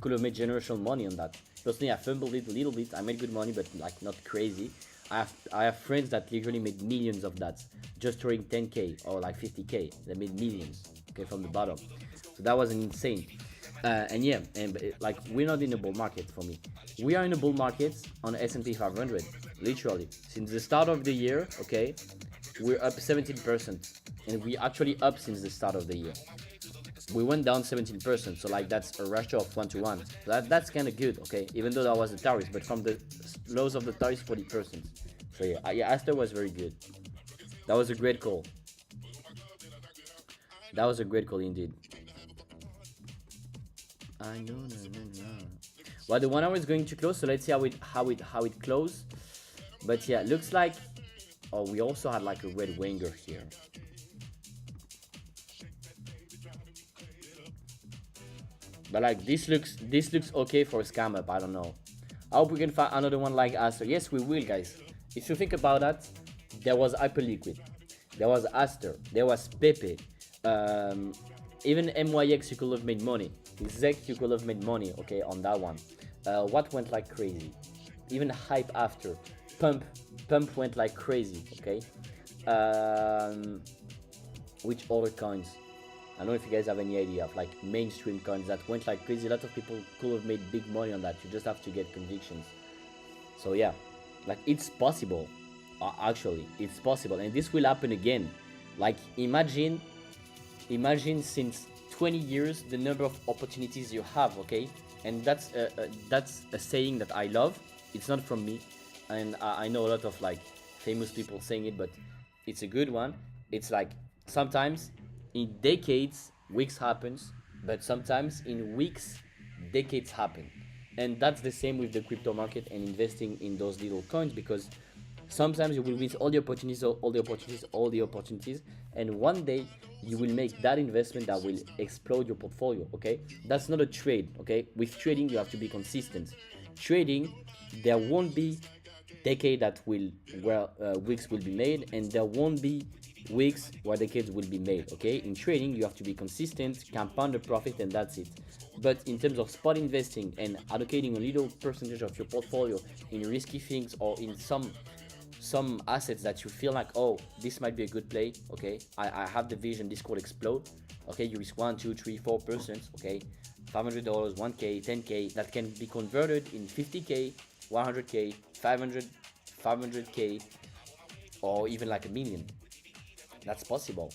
could have made generational money on that. Personally, I fumbled it a little bit. I made good money, but like not crazy. I have friends that literally made millions of that, just throwing 10k or like 50k. They made millions, okay, from the bottom. So that was insane. And yeah, like, we're not in a bull market for me. We are in a bull market on S&P 500, literally. Since the start of the year, okay, we're up 17%, and we actually up since the start of the year. We went down 17%, so like that's a ratio of 1 to 1. That's kind of good, okay, even though that was the tariffs, but from the lows of the tariffs, 40%. So yeah, Aster was very good. That was a great call. That was a great call indeed. I know. Well, the 1 hour is going to close, so let's see how it closed. But yeah, looks like, oh, we also had like a red winger here. But like, this looks okay for a scam up. I don't know. I hope we can find another one like Aster. Yes, we will, guys. If you think about that, there was Hyperliquid, there was Aster, there was Pepe, even MYX you could have made money. Zec you could have made money, okay, on that one. What went like crazy? Even Hype after. Pump went like crazy, okay. Which other coins? I don't know if you guys have any idea of like mainstream coins that went like crazy. A lot of people could have made big money on that. You just have to get convictions. So yeah, like, it's possible. Actually, it's possible, and this will happen again. Like, imagine since 20 years the number of opportunities you have, okay? And that's a saying that I love. It's not from me, and I know a lot of like famous people saying it, but it's a good one. It's like sometimes in decades weeks happens, but sometimes in weeks decades happen. And that's the same with the crypto market and investing in those little coins, because sometimes you will miss all the opportunities, all the opportunities, and one day you will make that investment that will explode your portfolio, okay? That's not a trade, okay? With trading, you have to be consistent. Trading, there won't be decade that will where weeks will be made, and there won't be weeks where decades will be made, okay? In trading, you have to be consistent, compound the profit, and that's it. But in terms of spot investing and allocating a little percentage of your portfolio in risky things or in some assets that you feel like, oh, this might be a good play, okay, I have the vision this could explode, okay, you risk 1, 2, 3, 4%, okay, $500, 1K, 10K, that can be converted in 50K, 100K, 500K, or even like a million. That's possible.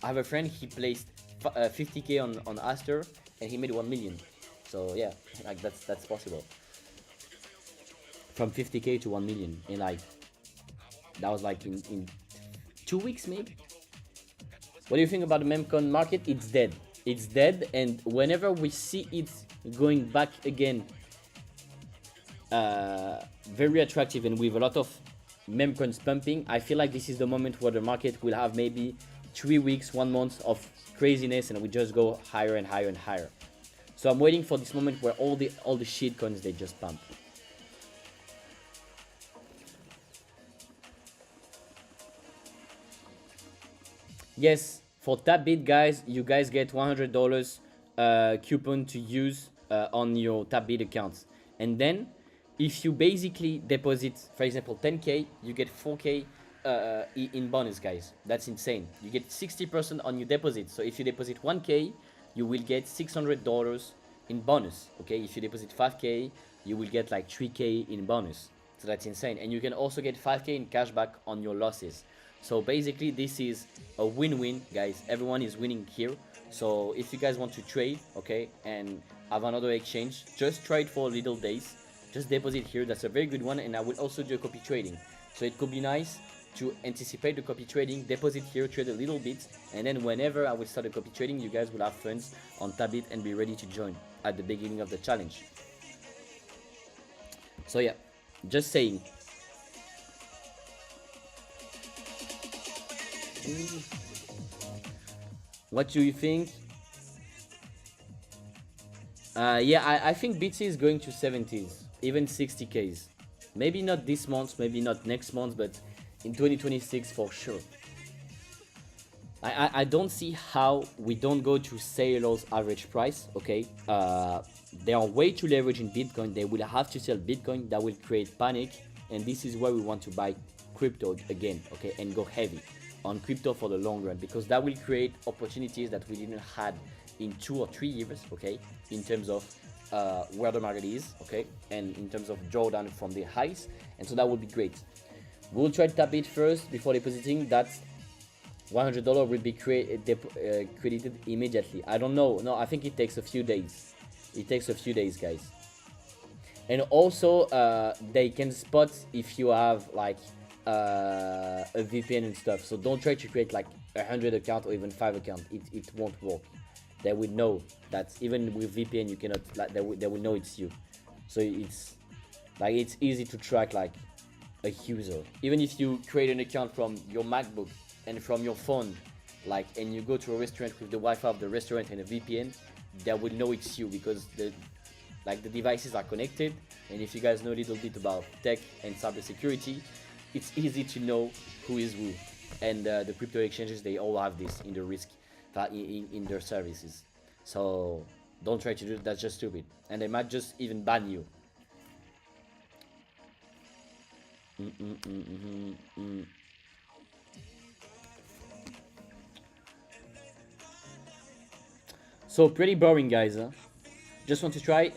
I have a friend, he placed 50K on Aster and he made 1 million. So yeah, like that's possible. From 50K to 1 million in like, that was like in 2 weeks maybe. What do you think about the memcoin market? It's dead. It's dead, and whenever we see it going back again, very attractive and with a lot of memcoins pumping, I feel like this is the moment where the market will have maybe 3 weeks, 1 month of craziness, and we just go higher and higher and higher. So I'm waiting for this moment where all the shit coins, they just pump. Yes, for Tabit, guys, you guys get $100 coupon to use on your Tabit account. And then, if you basically deposit, for example, 10K, you get 4K in bonus, guys. That's insane. You get 60% on your deposit. So if you deposit 1K, you will get $600 in bonus. Okay, if you deposit 5K, you will get like 3K in bonus. So that's insane. And you can also get 5K in cashback on your losses. So basically, this is a win-win, guys. Everyone is winning here. So if you guys want to trade, okay, and have another exchange, just trade for little days. Just deposit here. That's a very good one. And I will also do a copy trading. So it could be nice to anticipate the copy trading, deposit here, trade a little bit, and then whenever I will start a copy trading, you guys will have funds on Tabit and be ready to join at the beginning of the challenge. So yeah, just saying. What do you think? Yeah, I think BTC is going to 70s, even 60Ks. Maybe not this month, maybe not next month, but in 2026 for sure. I don't see how we don't go to Sailor's average price, okay? They are way too leveraged in Bitcoin. They will have to sell Bitcoin. That will create panic. And this is where we want to buy crypto again, okay? And go heavy on crypto for the long run, because that will create opportunities that we didn't had in 2 or 3 years, okay? In terms of where the market is, okay? And in terms of drawdown from the highs. And so that would be great. We'll try to tap it first before depositing. That $100 will be credited immediately. I don't know. No, I think it takes a few days. It takes a few days, guys. And also, they can spot if you have like a VPN and stuff. So don't try to create like 100 account or even 5 account. It won't work. They will know that even with VPN you cannot. Like, they will know it's you. So it's like it's easy to track like a user. Even if you create an account from your MacBook and from your phone, like, and you go to a restaurant with the Wi-Fi of the restaurant and a VPN, they will know it's you because the devices are connected. And if you guys know a little bit about tech and cybersecurity, it's easy to know who is who. And the crypto exchanges, they all have this in the risk in their services. So don't try to do it. That's just stupid. And they might just even ban you. So pretty boring, guys, huh? Just want to try.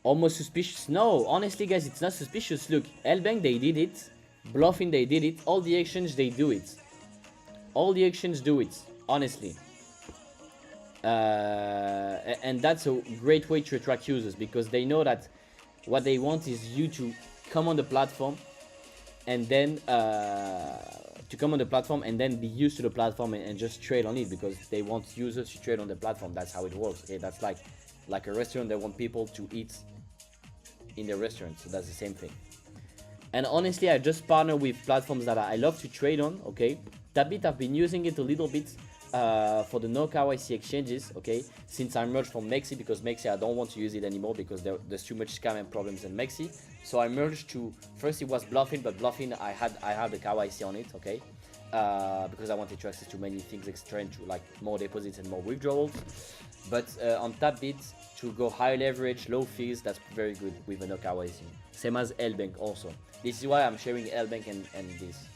Almost suspicious. No, honestly, guys, it's not suspicious. Look, Lbank, they did it. Bluffing, they did it. All the exchanges, they do it. All the exchanges do it, honestly. And that's a great way to attract users, because they know that what they want is you to come on the platform and then be used to the platform and just trade on it, because they want users to trade on the platform. That's how it works. Okay, that's like a restaurant. They want people to eat in the restaurant, so that's the same thing. And honestly, I just partner with platforms that I love to trade on. Okay, Tabit, I've been using it a little bit for the no KYC exchanges. Okay, since I merged from Mexi, because Mexi I don't want to use it anymore because there's too much scam and problems in Mexi. So I merged to, first it was Bluffin, but Bluffin I had the KYC on it. Okay, because I wanted to access to many things extra, and to like more deposits and more withdrawals. But on Tabit, to go high leverage, low fees, that's very good with a no KYC. Same as Lbank also. This is why I'm sharing Lbank and this.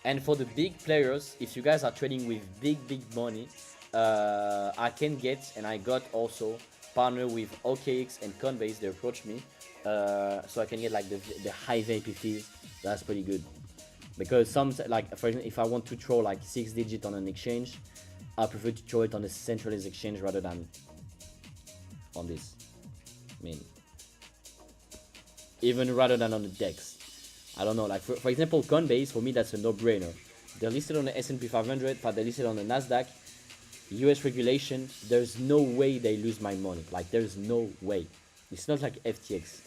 And for the big players, if you guys are trading with big money, I can get, and I got also, partner with OKX and Coinbase. They approached me, so I can get like the high VIP fees. That's pretty good, because some, like for example, if I want to throw like 6 digits on an exchange, I prefer to throw it on a centralized exchange rather than on this. I mean, even rather than on the DEX. I don't know, like for example, Coinbase, for me that's a no-brainer. They're listed on the S&P 500, but they're listed on the Nasdaq. US regulation, there's no way they lose my money. Like, there's no way. It's not like FTX.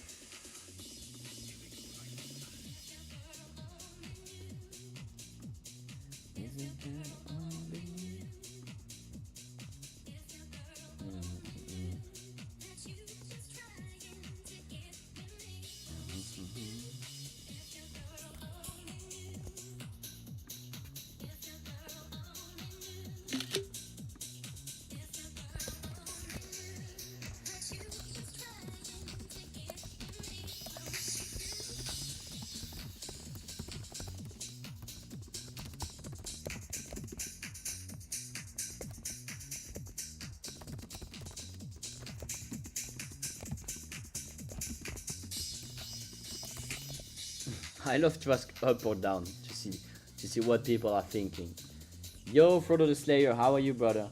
I love to ask up or down to see what people are thinking. Yo, Frodo the Slayer, how are you, brother?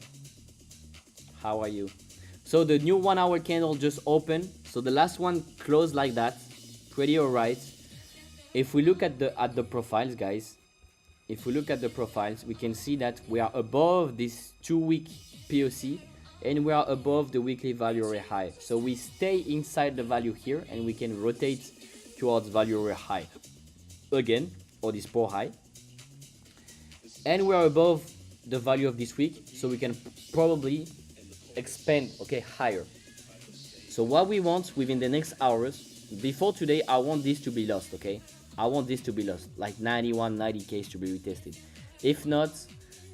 How are you? So the new 1 hour candle just opened. So the last one closed like that. Pretty alright. If we look at the profiles, guys, if we look at the profiles, we can see that we are above this 2-week POC, and we are above the weekly value area high. So we stay inside the value here, and we can rotate towards value area high again, or this poor high, and we are above the value of this week, so we can probably expand, okay, higher. So what we want within the next hours, before today, I want this to be lost, okay? I want this to be lost, like 91, 90Ks to be retested. If not,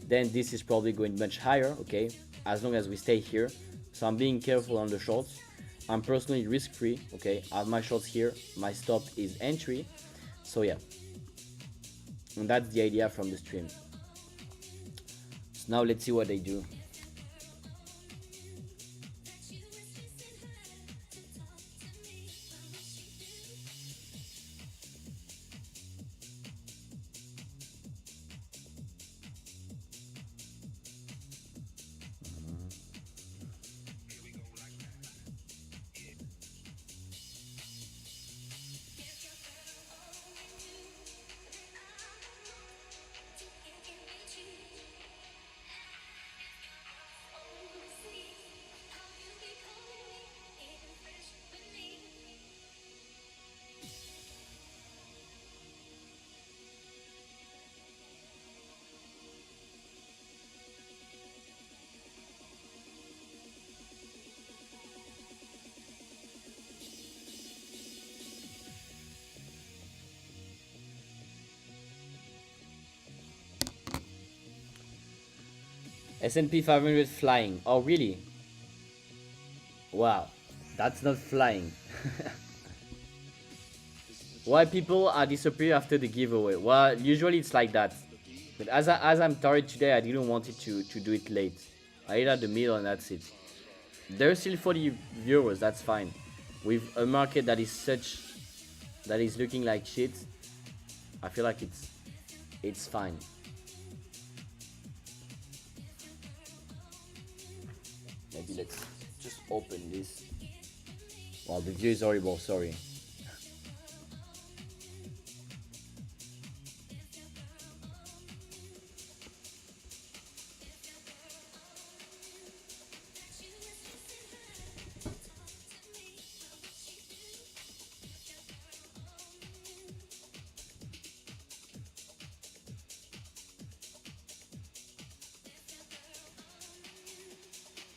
then this is probably going much higher, okay? As long as we stay here. So I'm being careful on the shorts. I'm personally risk-free, okay? I have my shorts here. My stop is entry. So yeah. And that's the idea from the stream. So now let's see what they do. S&P 500 flying. Oh, really? Wow. That's not flying. Why people are disappear after the giveaway? Well, usually it's like that. But as I'm tired today, I didn't want it to do it late. I ate at the middle and that's it. There's still 40 viewers, that's fine. With a market that is looking like shit, I feel like it's fine. maybe let's just open this. Well, the view is horrible, sorry.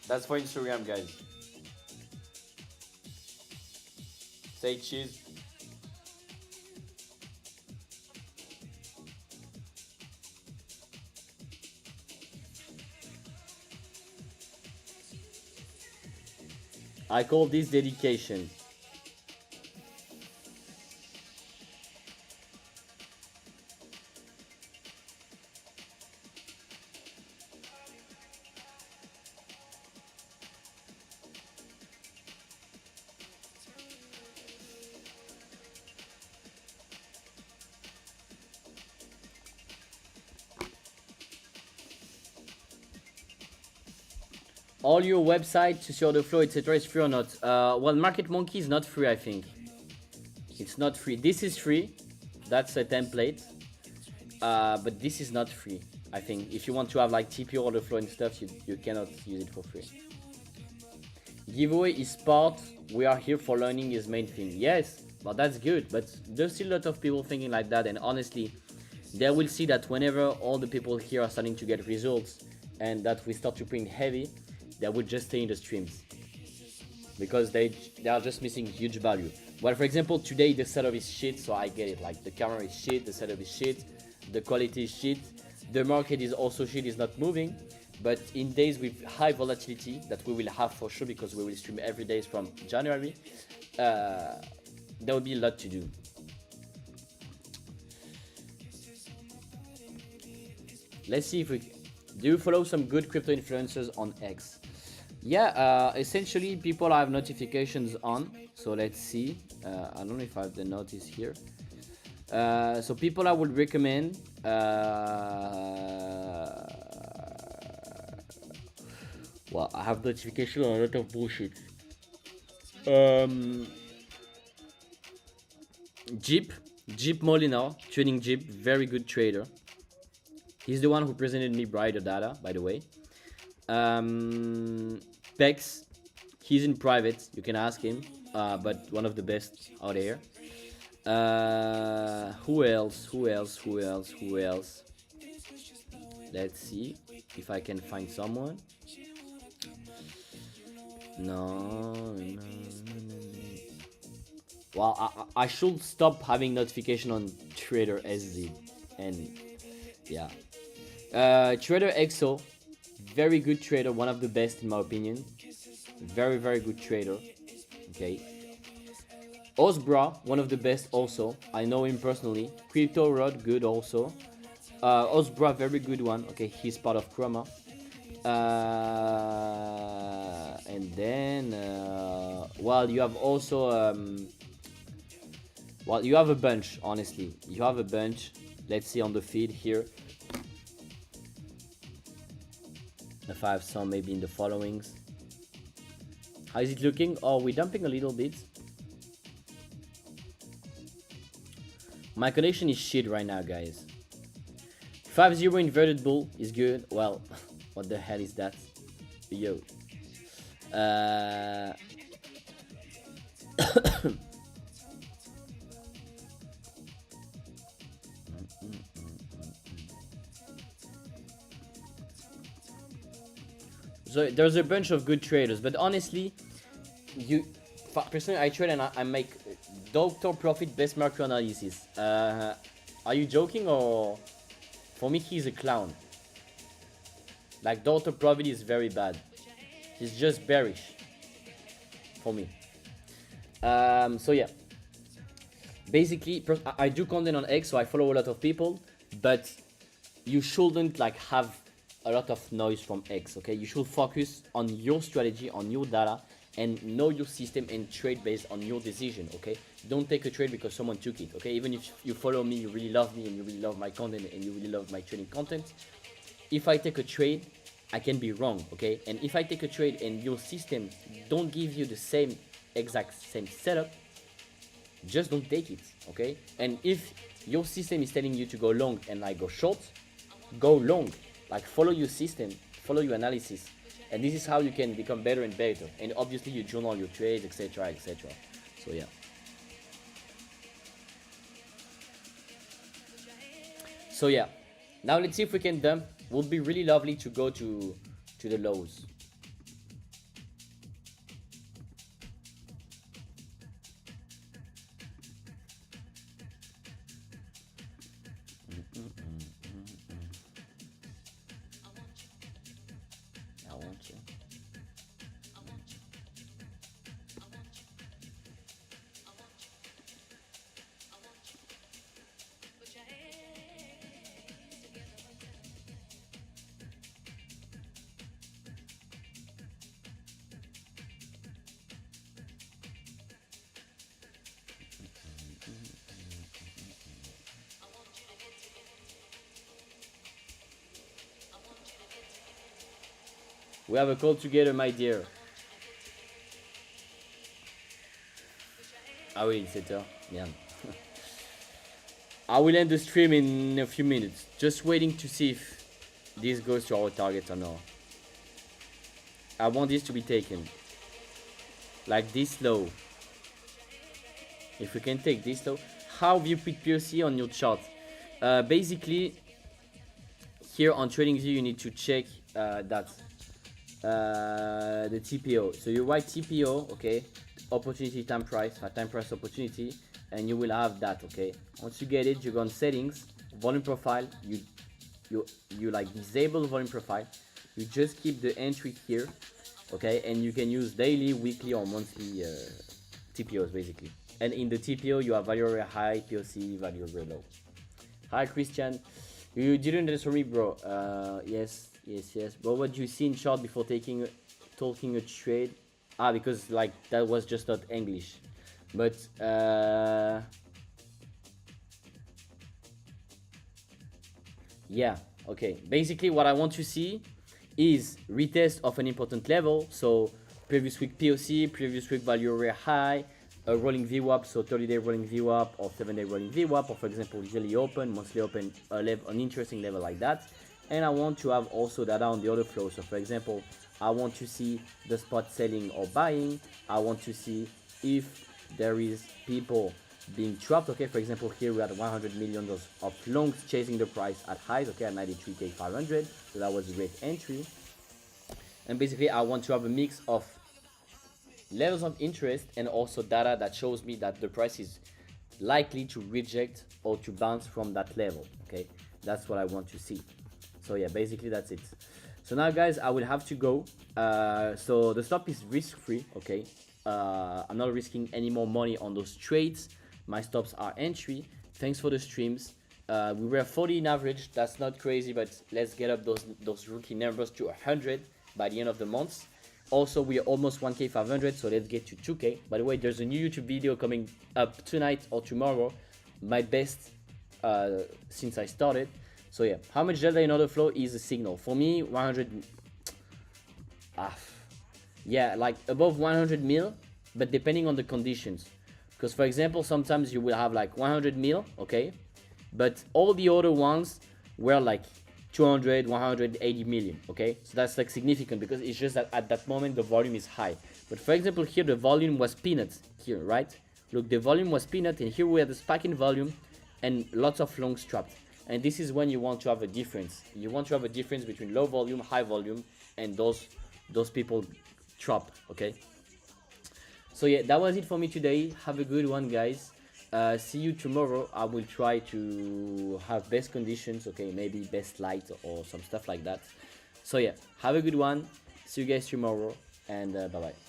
That's for Instagram, guys. Say cheese. I call this dedication. All your website to see order flow, etc. is free or not? Well, Market Monkey is not free, I think. It's not free. This is free. That's a template. But this is not free, I think. If you want to have like TP order flow and stuff, you cannot use it for free. Giveaway is part. We are here for learning is main thing. Yes, but that's good. But there's still a lot of people thinking like that. And honestly, they will see that whenever all the people here are starting to get results and that we start to print heavy, they would just stay in the streams because they are just missing huge value. Well, for example, today the setup is shit, so I get it. Like the camera is shit, the setup is shit, the quality is shit, the market is also shit, is not moving. But in days with high volatility that we will have for sure because we will stream every day from January, there will be a lot to do. Let's see if we do you follow some good crypto influencers on X. Yeah, essentially people have notifications on, so let's see. I don't know if I have the notice here. So people I would recommend, well, I have notification on a lot of bullshit. Jeep Molina, trading Jeep, very good trader. He's the one who presented me brighter data, by the way. Pex, he's in private, you can ask him, but one of the best out there. Who else? Let's see if I can find someone. No. Well, I should stop having notification on Trader SZ, and yeah. Trader EXO, very good trader, one of the best in my opinion. Very good trader. Okay. Osbra, one of the best also. I know him personally. Crypto Rod, good also. Osbra, very good one. Okay, he's part of Chroma. And then, well, you have also, well, you have a bunch, honestly. You have a bunch. Let's see on the feed here. If I have some maybe in the followings. How is it looking? Oh, we're dumping a little bit. My connection is shit right now, guys. 5-0 inverted bull is good. Well, what the hell is that? Yo. So there's a bunch of good traders, but honestly, personally I trade and I make Dr. Profit best macro analysis. Are you joking, or for me he's a clown? Like Dr. Profit is very bad. He's just bearish for me. So yeah, basically I do content on X, so I follow a lot of people, but you shouldn't like have a lot of noise from X. Okay, you should focus on your strategy, on your data, and know your system and trade based on your decision. Okay, don't take a trade because someone took it. Okay, even if you follow me, you really love me and you really love my content and you really love my trading content, if I take a trade, I can be wrong, okay? And if I take a trade and your system don't give you the same exact same setup, just don't take it, okay? And if your system is telling you to go long and I go short, go long. Like follow your system, follow your analysis, and this is how you can become better and better. And obviously you journal your trades, etc., etc. So yeah. So yeah, now let's see if we can dump. Would be really lovely to go to the lows. I want you. We have a call together, my dear. Ah oui, 7h. Merde. I will end the stream in a few minutes. Just waiting to see if this goes to our target or not. I want this to be taken. Like this low. If we can take this low. How have you put POC on your chart? Basically, here on TradingView you need to check that. The TPO. So you write TPO, okay, opportunity time price, time price opportunity, and you will have that, okay. Once you get it, you go on settings, volume profile. You like disable volume profile. You just keep the entry here, okay, and you can use daily, weekly, or monthly TPOs basically. And in the TPO, you have value area high, POC, value area low. Hi Christian, you didn't answer me, bro. Yes. But what do you see in chart before talking a trade? Because like that was just not English. But yeah, okay. Basically, what I want to see is retest of an important level. So previous week POC, previous week value area high, a rolling VWAP, so 30-day rolling VWAP or 7-day rolling VWAP, or for example yearly open, monthly open, an interesting level like that. And I want to have also data on the other flow. So for example, I want to see the spot selling or buying. I want to see if there is people being trapped. Okay, for example, here we had $100 million of longs chasing the price at highs, okay, at 93,500. So that was a great entry. And basically, I want to have a mix of levels of interest and also data that shows me that the price is likely to reject or to bounce from that level. Okay, that's what I want to see. So yeah, basically that's it. So now guys, I will have to go. So the stop is risk free, okay. I'm not risking any more money on those trades. My stops are entry. Thanks for the streams. We were 40 in average. That's not crazy, but let's get up those rookie numbers to 100 by the end of the month. Also, we are almost 1K500, so let's get to 2K. By the way, there's a new YouTube video coming up tonight or tomorrow. My best since I started. So yeah, how much delta in order flow is a signal? For me, 100, yeah, like above 100 mil, but depending on the conditions. Because for example, sometimes you will have like 100 mil, okay, but all the other ones were like 200, 180 million, okay. So that's like significant because it's just that at that moment the volume is high. But for example, here the volume was peanuts here, right? Look, the volume was peanut, and here we have the spike in volume and lots of longs trapped. And this is when you want to have a difference. You want to have a difference between low volume, high volume, and those people drop, okay? So yeah, that was it for me today. Have a good one, guys. See you tomorrow. I will try to have best conditions, okay? Maybe best light or some stuff like that. So yeah, have a good one. See you guys tomorrow, and bye-bye.